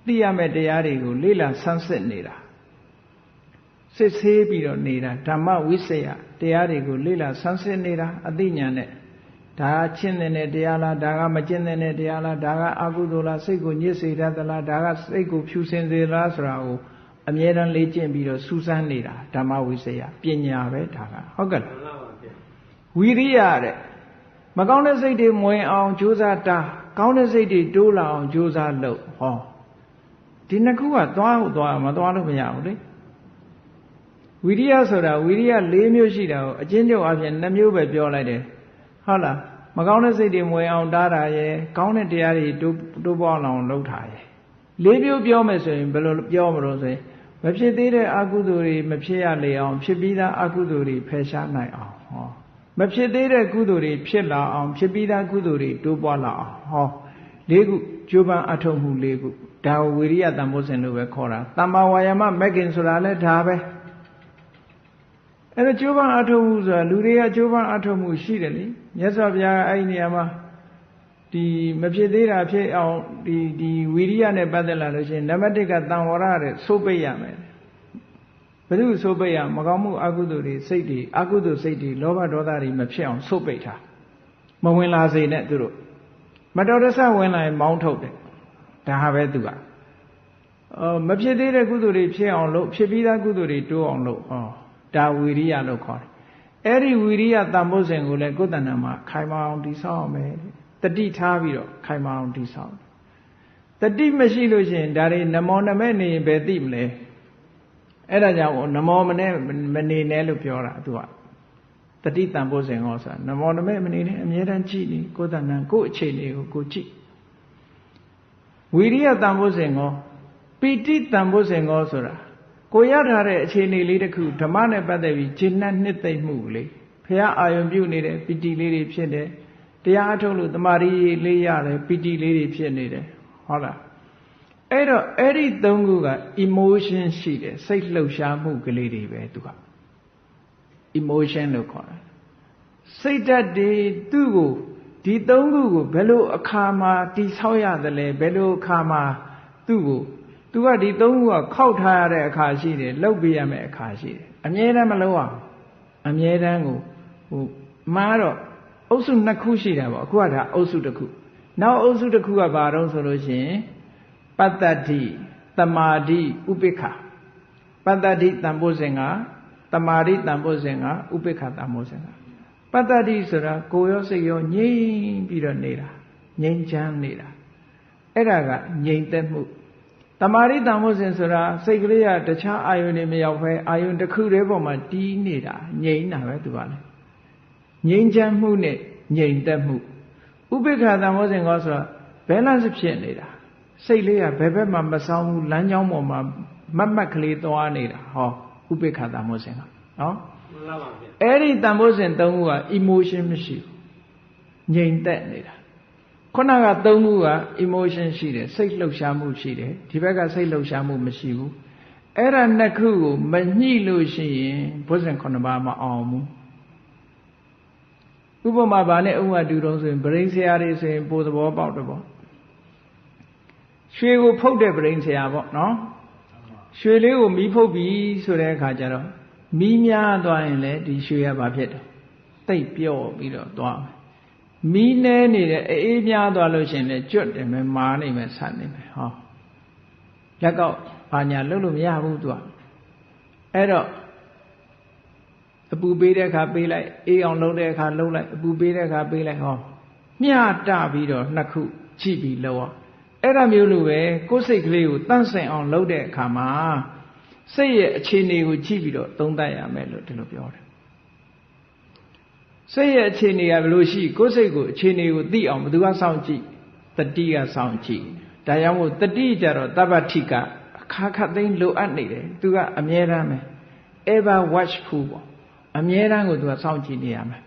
သိရမယ့်တရားတွေကိုလေ့လာဆန်းစစ်နေတာစစ်ဆေးပြီးတော့နေတာဓမ္မဝိစယတရားတွေကိုလေ့လာဆန်းစစ်နေတာအသိဉာဏ်နဲ့ဒါကျင့်တဲ့တရားလားဒါကမကျင့်တဲ့တရားလားဒါကအကုသိုလ်လားစိတ်ကိုညစ်စေတတ်သလားဒါကစိတ်ကိုဖြူစင်စေလားဆိုတာကိုအမြဲတမ်းလေ့ကျင့်ပြီးတော့စူးစမ်းနေတာဓမ္မဝိစယပညာပဲဒါကဟုတ်ကဲ့လားဝီရိယတဲ့မကောင်းတဲ့စိတ်တွေမဝင်အောင်ကြိုးစားတာကောင်းတဲ့စိတ်တွေတိုးလာအောင်ကြိုးစားလုပ်ဟောဒီနှစ်ခုကသွားဟုတ်သွားမသွားလို့မရဘူးလေဝီရိယဆိုတာဝီရိယ4မျိုးရှိတာကိုအချင်းချုပ်အပြင်2မျိုးပဲပြောလိုက်တယ်ဟုတ်လားမကောင်းတဲ့စိတ်တွေမဝင်အောင်တားတာရယ်ကောင်းတဲ့တရားတွေတိုးပွားအောင်လုပ်တာရယ်4မျိုးပြောမယ်ဆိုရင်ဘယ်လိုပြောမလို့ဆိုရင်မဖြစ်သေးတဲ့အကုသိုလ်တွေမဖြစ်ရလေအောင်ဖြစ်ပြီးသားအကုသိုလ်တွေဖယ်ရှားနိုင်အောင်ဟောမဖြစ်သေးတဲ့ကုသိုလ်တွေဖြစ်လာအောင်ဖြစ်ပြီးသားကုသိုလ်တွေတိုးပွားလာအောင်ဟော၄ခုကြိုးပမ်းအထောက်မှု၄ခုဒါဝဝီရိယတန်ဖိုးစဉ်လို့ပဲခေါ်တာတမ္မာဝါယာမမဂ္ဂင်ဆိုတာလည်းဒါပဲအဲ့ဒါကြိုးပမ်းအထောက်မှုဆိုတာလူတွေကကြိုးပမ်းအထောက်မှုရှိတယ်လေမြတ်စွာဘုရားအဲ့ဒီနေရာမှာဒီမဖြစ်သေးတာဖြစ်အောင်ဒီဝီရိယနဲ့ပတ်သက်လာလို့ရှိရင်နံပါတ်1ကတန်ဝရတဲ့စိုးပိတ်ရမယ်ဘယ်သူစိုးပိတ်ရမကောင်းမှုအကုသိုလ်တွေစိတ်တွေအကုသိုလ်စိတ်တွေလောဘဒေါသတွေမဖြစ်အောင်စိုးပိတ်ထားမဝင်လာစေနဲ့သူတို့မတော်တဆဝင်လာရင်မောင်းထုတ်တယ်ဒါဟာပဲသူကမဖြစ်သေးတဲ့ကုသိုလ်တွေဖြစ်အောင်လို့ဖြစ်ပြီးသားကုသိုလ်တွေတိုးအောင်လို့ဒါဝီရိယလို့ခေါ်တယ်အဲ့ဒီဝီရိယတန်ဖိုးစဉ်ကိုလည်းကိုယ်တဏ္ဍာမှာခိုင်မာအောင်တည်ဆောက်အောင်မယ်တတိထားပြီးတော့ခိုင်မာအောင်တည်ဆောက်တတိမရှိလို့ရှိရင်ဒါတွေနမောနမဲ့နေရင်ဘယ်သိမလဲအဲ့ဒါကြောင့်နမောမနဲ့မနေနဲ့လို့ပြောတာသူကတတိတန်ဖိုးစဉ်ဟောဆိုတာနမောနမဲ့မနေနဲ့အမြဲတမ်းကြည့်နေကိုယ်တဏ္ဍာကိုယ်အခြေအနေကိုကိုကြည့်ဝီရိယတန်ဖိုးစဉ်ဟောပိဋိတန်ဖိုးစဉ်ဟောဆိုတာကိုရထားတဲ့အခြေအနေလေးတစ်ခုဓမ္မနဲ့ပတ်သက်ပြီးဂျင်းနဲ့နှစ်သိမ့်မှုလေးဘုရားအာယုံပြုနေတဲ့ပီတိလေးတွေဖြစ်တယ် တရားအထုတ်လို့တမာရီလေးရတယ်ပီတိလေးတွေဖြစ်နေတယ်ဟုတ်လားအဲ့တော့အဲ့ဒီသုံးခုက emotion ရှိတယ်စိတ်လှုပ်ရှားမှုကလေးတွေပဲသူက emotion လို့ခေါ်တယ်စိတ်ဓာတ်တွေသူ့ကိုဒီသုံးခုကိုဘယ်လိုအခါမှာတိဆောက်ရသလဲဘယ်လိုအခါမှာသူ့ကိုသူကဒီသုံးခုကခောက်ထားရတဲ့အခါရှိတယ်လှုပ်ပေးရမယ့်အခါရှိတယ်အမြဲတမ်းမလုပ်အောင်အမြဲတမ်းကိုမှားတော့အုပ်စုနှစ်ခုရှိတာပေါ့အခုကဒါအုပ်စုတစ်ခုနောက်အုပ်စုတစ်ခုကဘာတော့ဆိုလို့ရှိရင်ပတ္တတိတမာတိဥပိ္ပခာပတ္တတိတန်ဖိုးစဉ်ကတမာတိတန်ဖိုးစဉ်ကဥပိ္ပခာတန်ဖိုးစဉ်ကပတ္တတိဆိုတာကိုယ်ရောစိတ်ရောငြိမ်ပြီးတော့နေတာငြိမ်ချမ်းနေတာအဲ့ဒါကငြိမ်သက်မှုတမာတိတန်ဖိုးစဉ်ဆိုတာစိတ်ကလေးကတခြားအာယုန်တွေမရောက်ဘဲအာယုန်တစ်ခုတည်းပေါ်မှာတီးနေတာငြိမ်တာပဲသူကလည်းငြိမ်ချမ်းမှုနဲ့ငြိမ်သက်မှုဥပိ္ပခာတန်ဖိုးစဉ်ကောဆိုတာ balance ဖြစ်နေတာစိတ်လေးကဘယ်ဘက်မှမဆောင်ဘူးလမ်းကြောင်းပေါ်မှာမတ်မတ်ကလေးသွားနေတာဟောဥပိ္ပခာတန်ဖိုးစဉ်ကနော်မှန်ပါပါဗျာအဲ့ဒီတန်ဖိုးစဉ်သုံးခုက emotion မရှိဘူးငြိမ်သက်နေတာခုနကသုံးခုက emotion ရှိတယ်စိတ်လှုပ်ရှားမှုရှိတယ်ဒီဘက်ကစိတ်လှုပ်ရှားမှုမရှိဘူးအဲ့ဒါနှစ်ခုကိုမညှိလို့ရှိရင်ဘုဇင်9ပါးမအောင်ဘူးဥပမာဗာနဲ့ဥပမာတူတုံးဆိုရင်ဗရိန်ဆရာတွေဆိုရင်ပိုသဘောပေါက်တယ်ပေါ့ရွှေကိုဖုတ်တဲ့ဗရိန်ဆရာပေါ့နော်ရွှေလေးကိုမီးဖုတ်ပြီးဆိုတဲ့အခါကျတော့မီးများသွားရင်လည်းဒီရွှေကဘာဖြစ်တယ်တိတ်ပြော့ပြီးတော့သွားမယ်မီးနေနေတဲ့အေးများသွားလို့ရှိရင်လည်းကျွတ်တယ်မယ်မာနေမယ်ဆတ်နေမယ်ဟောလက်ကောက်ဘာညာလုပ်လို့မရဘူးသူကအဲ့တော့အပူပေးတဲ့အခါပေးလိုက်အေးအောင်လုပ်တဲ့အခါလုပ်လိုက်အပူပေးတဲ့အခါပေးလိုက်ဟောမျှတပြီးတော့နှစ်ခုကြည့်ပြီးလုပ်အောင်အဲ့ဒါမျိုးလိုပဲကိုယ်စိတ်ကလေးကိုတန့်စင်အောင်လုပ်တဲ့အခါမှာစိတ်ရဲ့အခြေအနေကိုကြည့်ပြီးတော့သုံးသပ်ရမယ်လို့ဒီလိုပြောတယ်စိတ်ရဲ့အခြေအနေကဘယ်လိုရှိကိုယ်စိတ်ကိုအခြေအနေကိုသိအောင်ဘယ်သူကစောင့်ကြည့်တတိကစောင့်ကြည့်ဒါကြောင့်မို့တတိကြတော့တပ္ပတိကအခါခတ်သိမ်းလိုအပ်နေတယ်သူကအမြဲတမ်းပဲ ever watchful ပေါ့အမြဲတမ်းကိုသူကစောင့်ကြည့်နေရမယ်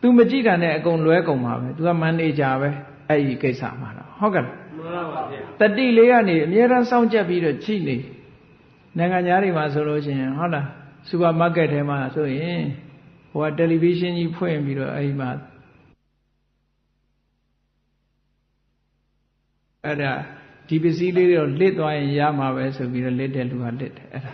သူမကြည့်တာနဲ့အကုန်လွဲကုန်ပါပဲသူကမန်နေဂျာပဲအဲ့ဒီကိစ္စမှာတော့ဟုတ်ကဲ့မှန်ပါပါဗျာတတိလေးကနေအမြဲတမ်းစောင့်ကြပ်ပြီးတော့ကြည့်နေနိုင်ငံသားတွေမှာဆိုလို့ရှိရင်ဟုတ်လားစူပါမားကတ်ထဲမှာဆိုရင်ဟိုကတယ်လီဗီရှင်းကြီးဖွင့်ပြီးတော့အဲ့ဒီမှာအဲ့ဒါဒီပစ္စည်းလေးတွေလစ်သွားရင်ရမှာပဲဆိုပြီးတော့လစ်တဲ့လူကလစ်တယ်အဲ့ဒါ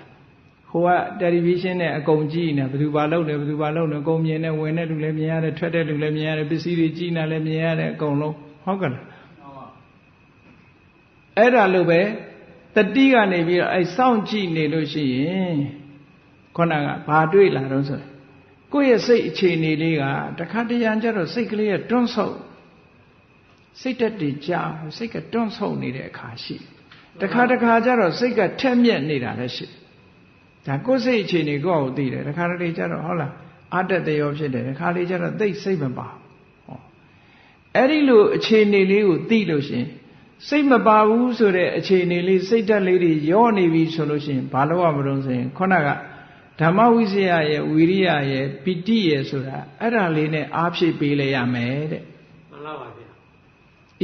ဟိုကတယ်လီဗီရှင်းနဲ့အကုန်ကြည့်နေဘယ်သူဘာလုပ်လဲဘယ်သူဘာလုပ်လဲအကုန်မြင်နေဝင်တဲ့လူလည်းမြင်ရတယ်ထွက်တဲ့လူလည်းမြင်ရတယ်ပစ္စည်းတွေကြည့်နေလည်းမြင်ရတယ်အကုန်လုံးဟုတ်ကဲ့လားအဲ့ဒါလို့ပဲတတိကနေပြီးတော့အဲစောင့်ကြည့်နေလို့ရှိရင်ခုနကဘာတွေ့လာတော့ဆိုကိုယ့်ရဲ့စိတ်အခြေအနေလေးကတခါတရံကျတော့စိတ်ကလေးကတွန်းဆုတ်စိတ်တက်တည်ကြစိတ်ကတွန်းဆုတ်နေတဲ့အခါရှိတခါတခါကျတော့စိတ်ကထက်မြက်နေတာလည်းရှိဒါကိုယ်စိတ်အခြေအနေကိုယ့်ကိုသိတယ်တခါတလေကျတော့ဟုတ်လားအတ္တတရောဖြစ်တယ်တခါလေကျတော့သိစိတ်မပါဟောအဲ့ဒီလိုအခြေအနေလေးကိုသိလို့ရှိရင်စိတ်မပါဘူးဆိုတဲ့အခြေအနေလေးစိတ်ဓာတ်လေးတွေရောနေပြီဆိုလို့ရှိရင်ဘာလို့ရမလို့ဆိုရင်ခုနကဓမ္မဝိဇ္ဇာရဲ့ဝီရိယရဲ့ပိဋိရဲ့ဆိုတာအဲ့ဒါလေးနဲ့အားဖြည့်ပေးလိုက်ရမယ်တဲ့မှန်ပါပါဗျာ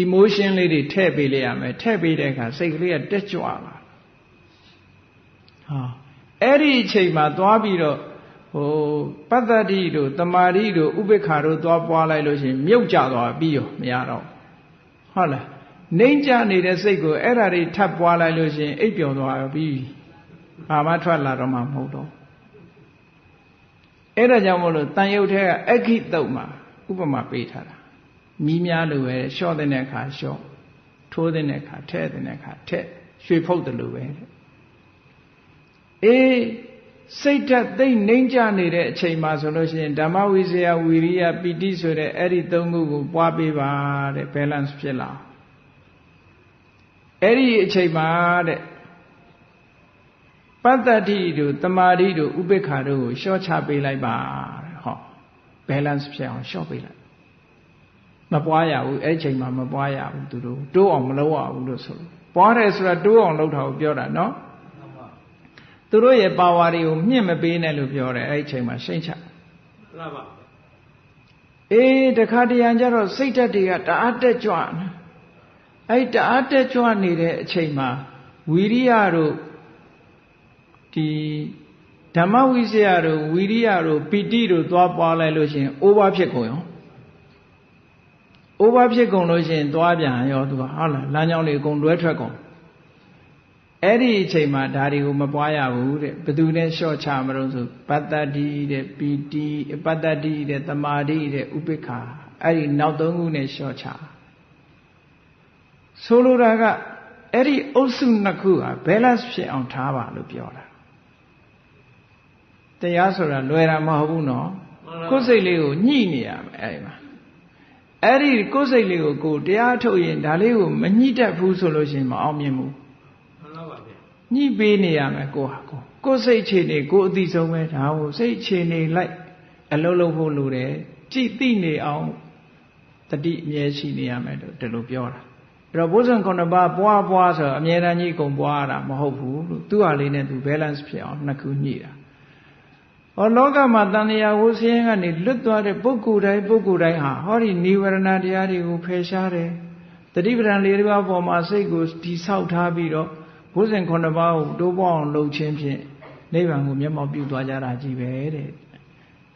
emotion လေးတွေထည့်ပေးလိုက်ရမယ်ထည့်ပေးတဲ့အခါစိတ်ကလေးကတက်ကြွလာဟာအဲ့ဒီအချိန်မှာသွားပြီးတော့ဟိုပတ္တတိတို့တမာတိတို့ဥပိ္ပခာတို့သွားပွားလိုက်လို့ရှိရင်မြုပ်ကြသွားပြီးရောမရတော့ဟုတ်လားနှိမ့်ကြနေတဲ့စိတ်ကိုအဲ့ဓာတွေထပ်ပွားလိုက်လို့ရှိရင်အိပ်ပျော်သွားပြီးဘာမှထွက်လာတော့မှမဟုတ်တော့အဲ့ဒါကြောင့်မို့လို့တန်ရုပ်ထဲကအခိတုတ်မှာဥပမာပေးထားတာမီးများလိုပဲလျှော့တဲ့အခါလျှော့ထိုးတဲ့အခါထည့်တဲ့အခါထည့်ရွှေဖုတ်တယ်လို့ပဲအေးစိတ်ဓာတ်သိမ့်နှိမ့်ကြနေတဲ့အချိန်မှာဆိုလို့ရှိရင်ဓမ္မဝိဇ္ဇာဝီရိယပိဋိဆိုတဲ့အဲ့ဒီသုံးခုကိုပွားပေးပါတဲ့ balance ဖြစ်လာအဲ့ဒီအချိန်မှာတဲ့ပတ္တတိတို့တမာတိတို့ဥပိ္ပခာတို့ကိုလျှော့ချပေးလိုက်ပါတဲ့ဟော balance ဖြစ်အောင်လျှော့ပေးလိုက်မပွားရဘူးအဲ့ဒီအချိန်မှာမပွားရဘူးသူတို့တိုးအောင်မလုပ်ရဘူးလို့ဆိုလို့ပွားတယ်ဆိုတာတိုးအောင်လုပ်တာကိုပြောတာနော်သူတို့ရဲ့ပါဝါတွေကိုမြင့်မပေးနဲ့လို့ပြောတယ်အဲ့ဒီအချိန်မှာရှိမ့်ချမှန်ပါ တခါတရံကြတော့စိတ်ဓာတ်တွေကတအားတက်ကြွနေအဲ့တအားတက်ကြွနေတဲ့အချိန်မှာဝီရိယတို့ဒီဓမ္မဝိဇ္ဇာတို့ဝီရိယတို့ပီတိတို့သွားပွားလိုက်လို့ရှိရင်အိုးဘာဖြစ်ကုန်ရောအိုးဘာဖြစ်ကုန်လို့ရှိရင်သွားပြန်ရောသူကဟုတ်လားလမ်းကြောင်းတွေအကုန်လွဲထွက်ကုန်အဲ့ဒီအချိန်မှာဒါတွေကိုမပွားရဘူးတဲ့ဘယ်သူနဲ့လျှော့ချမလို့ဆိုပတ္တတိတဲ့ပီတိပတ္တတိတဲ့သမာဓိတဲ့ဥပိ္ပခာအဲ့ဒီနောက်သုံးခုနဲ့လျှော့ချဆိုလိုတာကအဲ့ဒီအုပ်စုနှစ်ခုဟာ balance ဖြစ်အောင်ထားပါလို့ပြောတာတရားဆိုတာလွယ်တာမဟုတ်ဘူးနော်ကိုယ်စိတ်လေးကိုညှိနေရမယ်အဲ့ဒီမှာအဲ့ဒီကိုယ်စိတ်လေးကိုတရားထုတ်ရင်ဒါလေးကိုမညှိတတ်ဘူးဆိုလို့ရှိရင်မအောင်မြင်ဘူးညှိပေးနေရမယ်ကိုယ်စိတ်ခြေနေကိုယ်အသိဆုံးပဲဒါကိုစိတ်ခြေနေလိုက်အလုံးလုံးဖို့လိုတယ်ကြည်သိနေအောင်တတိအမြဲရှိနေရမယ်လို့ဒီလိုပြောတာအဲ့တော့ဘုဇံ9ပါးပွားဆိုအမြဲတမ်းကြီးအကုန်ပွားရတာမဟုတ်ဘူးလို့သူ့ဟာလေးနဲ့သူ balance ဖြစ်အောင်နှစ်ခုညှိတာဟောလောကမှာတန်တရားဝဆင်းကနေလွတ်သွားတဲ့ပုဂ္ဂိုလ်တိုင်းဟာဟောဒီနိဝရဏတရားတွေကိုဖယ်ရှားတယ်တတိပဒံ၄ပါးပေါ်မှာစိတ်ကိုတည်ဆောက်ထားပြီးတော့ဘုဇင်9ပါးကိုတိုးပေါအောင်လုပ်ခြင်းဖြင့်နိဗ္ဗာန်ကိုမျက်မှောက်ပြုသွားကြတာကြီးပဲတဲ့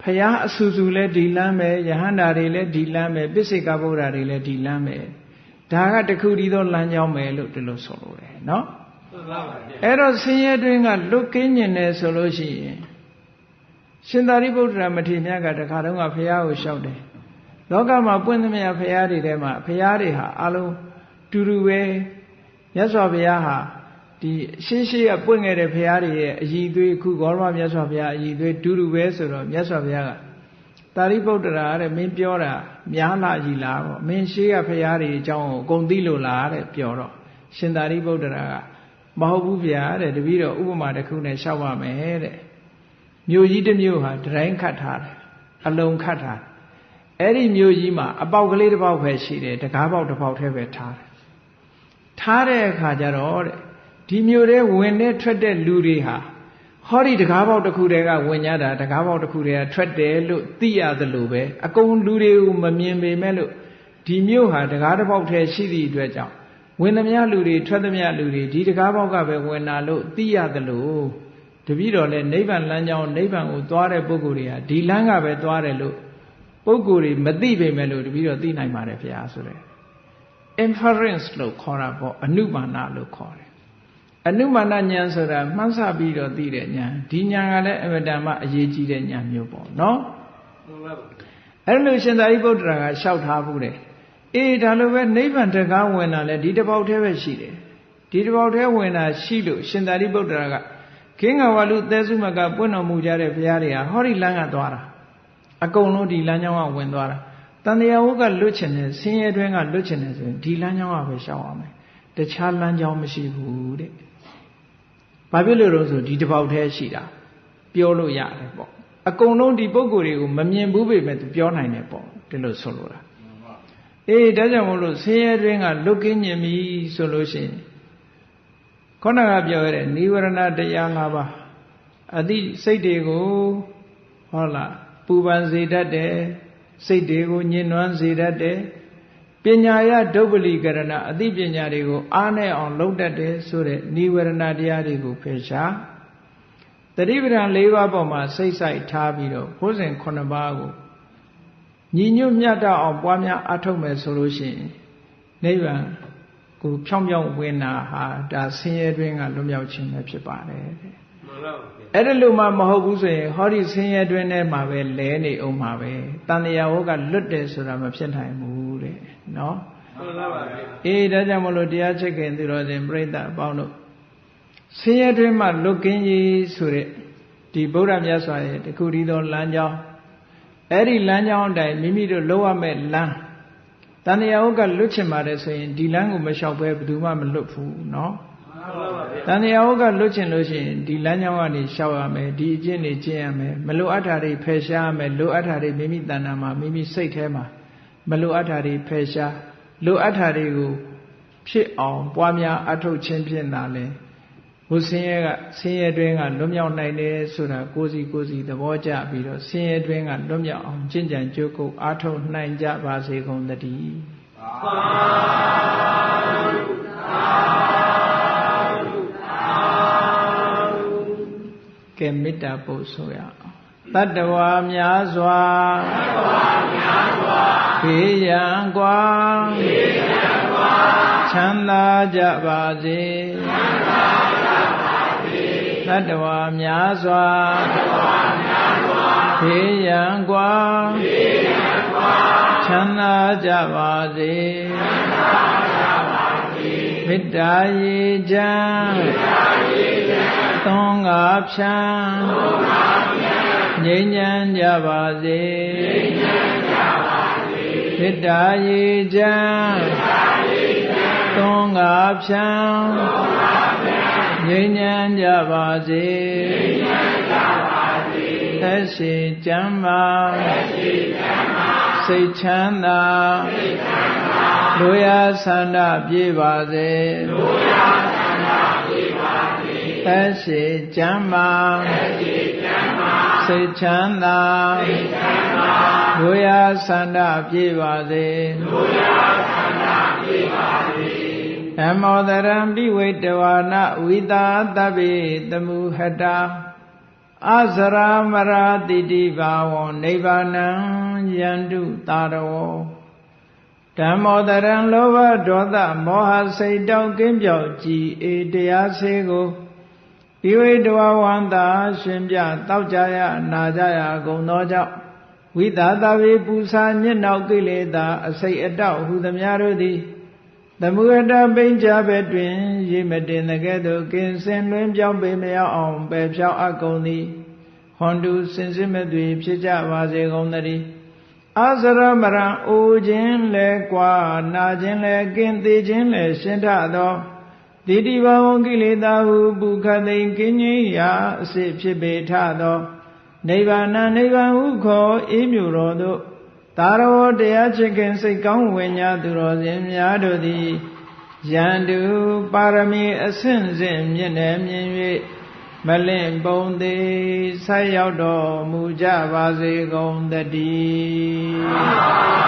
ဖရာအဆူဆူလည်းဒီလမ်းပဲယဟန္တာတွေလည်းဒီလမ်းပဲပိစိကဗုဒ္ဓတွေလည်းဒီလမ်းပဲဒါကတခုတည်းသောလမ်းကြောင်းပဲလို့ဒီလိုဆိုလိုတယ်နော်အဲ့တော့ဆင်းရဲတွင်းကလွတ်ကင်းကျင်တယ်ဆိုလို့ရှိရင်ရှင်သာရိပုတ္တရာမထေရမြတ်ကတခါတုန်းကဖရာကိုလျှောက်တယ်လောကမှာပွင့်သမျှဖရာတွေထဲမှာဖရာတွေဟာအလုံးတူတူပဲမြတ်စွာဘုရားဟာဒီရှင်းကပွင့်ခဲ့တဲ့ဘုရားတွေရဲ့အည်သွေးခုဂေါရမမြတ်စွာဘုရားအည်သွေးတူတူပဲဆိုတော့မြတ်စွာဘုရားကသာရိပုတ္တရာတဲ့မင်းပြောတာများလာကြီးလားပေါ့မင်းရှေးကဘုရားတွေအကြောင်းကိုအကုန်သိလို့လားတဲ့ပြောတော့ရှင်သာရိပုတ္တရာကမဟုတ်ဘူးဗျာတဲ့တပည့်တော်ဥပမာတစ်ခုနဲ့ရှောက်ပါမယ်တဲ့မြို့ကြီးတစ်မြို့ဟာတိုင်းခတ်ထားတယ်အလုံးခတ်ထားအဲ့ဒီမြို့ကြီးမှာအပေါက်ကလေးတစ်ပေါက်ပဲရှိတယ်တကားပေါက်တစ်ပေါက်တည်းပဲထားတဲ့အခါကျတော့တဲ့ဒီမြို့ထဲဝင်တဲ့ထွက်တဲ့လူတွေဟာဟောဒီတကားပေါက်တစ်ခုတည်းကဝင်ကြတာတကားပေါက်တစ်ခုတည်းကထွက်တယ်လို့သိရသလိုပဲအကုန်လူတွေကိုမမြင်ပေမဲ့လို့ဒီမြို့ဟာတကားတစ်ပေါက်တည်းရှိသည့်အတွက်ကြောင့်ဝင်သမျှလူတွေထွက်သမျှလူတွေဒီတကားပေါက်ကပဲဝင်လာလို့သိရသလိုတပည့်တော်လည်းနိဗ္ဗာန်လမ်းကြောင်းနိဗ္ဗာန်ကိုသွားတဲ့ပုဂ္ဂိုလ်တွေဟာဒီလမ်းကပဲသွားတယ်လို့ပုဂ္ဂိုလ်တွေမသိပေမဲ့လို့တပည့်တော်သိနိုင်ပါတယ်ဗျာဆိုတဲ့ inference လို့ခေါ်တာပေါ့အနုမာနလို့ခေါ်တယ်အနုမာနဉာဏ်ဆိုတာမှန်းဆပြီးတော့သိတဲ့ဉာဏ်ဒီဉာဏ်ကလည်းအမတန်မှအရေးကြီးတဲ့ဉာဏ်မျိုးပေါ့နော်အဲ့လိုရှင်သာရိပုတ္တရာကလျှောက်ထားဘူးတယ်ဒါလိုပဲနိဗ္ဗာန်တကားဝင်တာလဲဒီတစ်ပေါက်တည်းပဲရှိတယ်ဒီတစ်ပေါက်တည်းဝင်တာရှိလို့ရှင်သာရိပုတ္တရာကခင်းငါဝလူသဲစုမကပွင့်တော်မူကြတဲ့ဘုရားတွေဟာဟောဒီလမ်းကသွားတာအကုန်လုံးဒီလမ်းကြောင်းကဝင်သွားတာတန်တရားဝုကလွတ်ချင်တယ်ဆင်းရဲတွင်းကလွတ်ချင်တယ်ဆိုရင်ဒီလမ်းကြောင်းကပဲရှောက်အောင်မယ်တခြားလမ်းကြောင်းမရှိဘူးတဲ့ဘာဖြစ်လို့လဲဆိုဒီတစ်ပေါက်တည်းရှိတာပြောလို့ရတယ်ပေါ့အကုန်လုံးဒီပုံကိုယ်တွေကိုမမြင်ဘူးပေမဲ့သူပြောနိုင်တယ်ပေါ့ဒီလိုဆိုလိုတာဒါကြောင့်မို့လို့ဆင်းရဲတွင်းကလွတ်ကင်းမြင်ပြီဆိုလို့ရှိရင်ခေါဏကပြောရတဲ့နိဝရဏတရား၅ပါးအတိစိတ်တွေကိုဟုတ်လားပူပန်စေတတ်တယ်စိတ်တွေကိုညှဉ်းနှွမ်းစေတတ်တယ်ပညာယဒုပ္ပလိကရဏအသိပညာတွေကိုအားနဲ့အောင်လုပ်တတ်တယ်ဆိုတဲ့နိဝရဏတရားတွေကိုဖယ်ရှားတတိပဒံ၄ပါးပေါ်မှာစိတ်ဆိုင်ထားပြီးတော့ဘုဇင်9ပါးကိုညီညွတ်မြတ်တောက်အောင်ပွားများအားထုတ်မယ်ဆိုလို့ရှိရင်နိဗ္ဗာန်ကိုဖြောင်းဖြောင်းဝင်တာဟာဒါဆင်းရဲတွင်းကလွတ်မြောက်ခြင်းပဲဖြစ်ပါတယ်တဲ့အဲ့ဒါလို့မှမဟုတ်ဘူးဆိုရင်ဟောဒီဆင်းရဲတွင်းထဲမှာပဲလဲနေအောင်မှာပဲတန်တရားဝကလွတ်တယ်ဆိုတာမဖြစ်နိုင်ဘူးတဲ့နော်မှန်ပါပါဒါကြောင့်မလို့တရားချက်ခင်သူတော်စင်ပြိဿအပေါင်းတို့ဆင်းရဲတွင်းမှာလွတ်ကင်းရေးဆိုတဲ့ဒီဗုဒ္ဓမြတ်စွာရဲ့တခုတည်းသောလမ်းကြောင်းအဲ့ဒီလမ်းကြောင်းအတိုင်းမိမိတို့လောက်ရမယ့်လမ်းတန်တရားဝကလွတ်ချင်ပါတယ်ဆိုရင်ဒီလမ်းကိုမလျှောက်ဘဲဘယ်သူမှမလွတ်ဘူးနော်တန်တရားဝကလွတ်ချင်လို့ရှိရင်ဒီလမ်းကြောင်းကနေရှောက်ရမယ်ဒီအကျင့်တွေကျင့်ရမယ်မလိုအပ်တာတွေဖယ်ရှားရမယ်လိုအပ်တာတွေမိမိတဏ္ဍာမှာမိမိစိတ်ထဲမှာမလိုအပ်တာတွေဖယ်ရှားလိုအပ်တာတွေကိုဖြစ်အောင်ပွားများအထုတ်ခြင်းဖြင့်သာလဲ ဟိုဆင်းရဲတွင်းကလွတ်မြောက်နိုင်တယ်ဆိုတာကိုယ်စီသဘောကျပြီးတော့ဆင်းရဲတွင်းကလွတ်မြောက်အောင်ကျင့်ကြံကြိုးကုပ်အားထုတ်နိုင်ကြပါစေကုန်သတည်းကဲမေတ္တာပို့ဆိုရအောင်တတ္တဝါများစွာဘေးရန်ကွာချမ်းသာကြပါစေတတ္တဝါများစွာဘေးရန်ကွာချမ်းသာကြပါစေမေတ္တာရေချမ်းသွန်ကားဖြံငြိမ်းချမ်းကြပါစေမေတ္တာရေချမ်းသွန်ကားဖြံငြိမ်းချမ်းကြပါစေသက်ရှိကျမ်းမာစိတ်ချမ်းသာလူရဆန္ဒပြေပါစေသက်ရှိကျမ်းမာစိတ်ချမ်းသာလူရဆန္ဒပြေပါစေဓမ္မောတရံပိဝိတဝါနဝိသာတဗ္ဗေတမုဟတာအစရာမရာတိတိဘာဝံနိဗ္ဗာနံယန္တုတာရောဓမ္မောတရံလောဘဒေါသမောဟစိတ်တောက်ကင်းပြောက်ကြည်အေတရားစေကိုပိဝိတဝဝန္တာရှင်ပြတောက်ကြရနာကြရကုန်သောကြောင့်ဝိသာတဗ္ဗေပူဇာညစ်နောက်ကိလေသာအစိတ်အတောက်ဟုသမျှတို့သည်သမုဒ္ဒပိဉ္ချဘက်တွင်ရေမတင်တဲ့ကဲ့သို့ကင်းစင်လွင်ပြောင်းပေမရောက်အောင်ပယ်ဖြောင်းအပ်ကုန်သည်ဟွန်တုစင်စစ်မသွေဖြစ်ကြပါစေကုန်သတည်းအစရမရံအိုခြင်းလဲကွာနာခြင်းလဲကင်းသေးခြင်းလဲရှင်းထသောတိတိဘဝကိလေသာဟုပုခသိင်ကင်းငြိမ်းရာအစစ်ဖြစ်ပေထသောနိဗ္ဗာန်နိဗ္ဗာန်ဟုခေါ်အေးမြူတော်သို့သာရဝတရားချစ်ခင်စိတ်ကောင်းဝင်ညာသူတော်စင်များတို့သည်ယန္တုပါရမီအဆင့်ဆင့်မြင့်နေမြင်၍မလင့်ပုံသေးဆက်ရောက်တော်မူကြပါစေကုန်သတည်း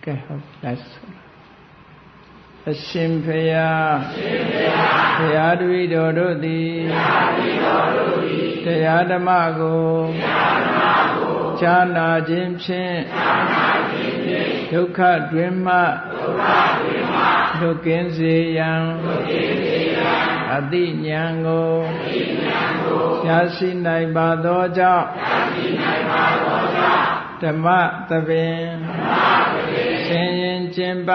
ကဲဟုတ်လားအရှင်ဖရာဘုရားတပည့်တော်တို့သည်တရားဓမ္မကိုခြားနာခြင်းဖြင့်ဒုက္ခတွင်မှလွတ်ကင်းစေရန်အတိဉာဏ်ကိုရရှိနိုင်ပါသောကြောင့်ဓမ္မသဘင်ဆင်ရင်ကျင့်ပ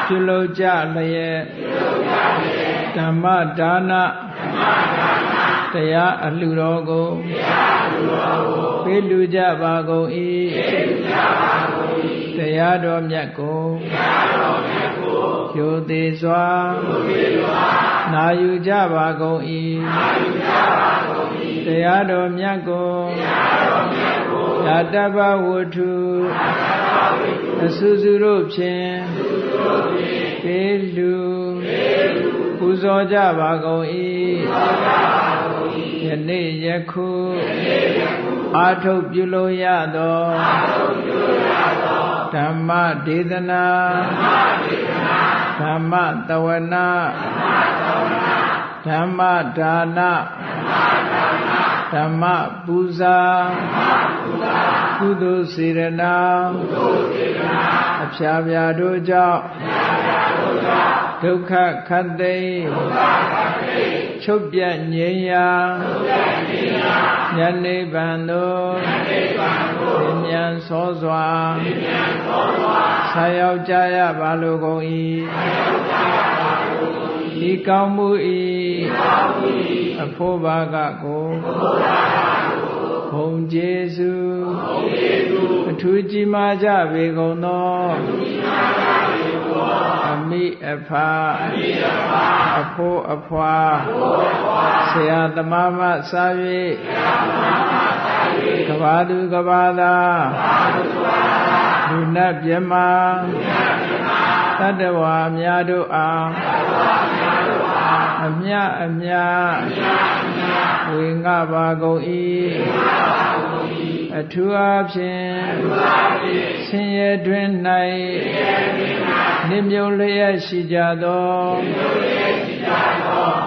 ပြုလုပ်ကြလျက်ဓမ္မဒါနတရားအလှူတော်ကိုပေးလူကြပါကုန်၏တရားတော်မြတ်ကိုရိုသေစွာနာယူကြပါကုန်၏တရားတော်မြတ်ကိုဓာတ္တဗဝတ္ထုအစုစုတို့ဖြင့်ပေးလူပူဇော်ကြပါကုန်၏ယနေ့ယခုအာထုတ်ပြုလို့ရသောဓမ္မဒေသနာဓမ္မတဝနာဓမ္မဒါနဓမ္မပူဇာကုသိုလ်စေရနာအဖျားပြာတို့ကြောင့်ဒုက္ခခတ်သိမ်းချုပ်ပြတ်ငြိမ်းရာဉာဏ်နိဗ္ဗာန်သို့ဉာဏ်စောစွာဆက်ရောက်ကြရပါလိုကုန်၏ဤကောင်းမှု၏အဖို့ဘာကကိုဘုံကျေးဇူးအထူးကြီးမားကြပေကုန်သောအမိအဖအဖို့အဖွာဆရာသမားမှစ၍ ကဘာသူကဘာသာလူနတ်ပြမတတ္တဝါများတို့အားအမြအမြဝေငှပါကုန်၏အထူးအားဖြင့်ဆင်းရဲတွင်၌နိမြုပ်လျက်ရှိကြသော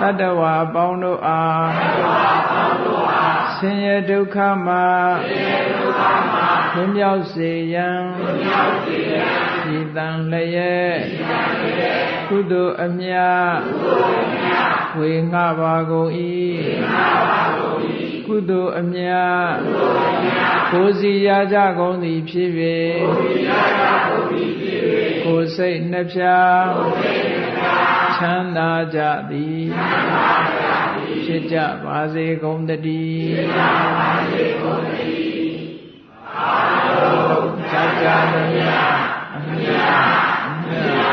တတ္တဝါပေါင်းတို့အားဆင်းရဲဒုက္ခမှလွတ်မြောက်စေရန်ဤတန်လျက်ကုသိုလ်အမြတ်ဝေငှပါကုန်၏ကုသိုလ်အမြတ်ကိုယ်စီရကြကုန်သည်ဖြစ်၍ကိုယ်စိတ်နှပြချမ်းသာကြသည်ဖြစ်ကြပါစေကုန်သတည်းအာလုံးကြကြသမျှအမြတ်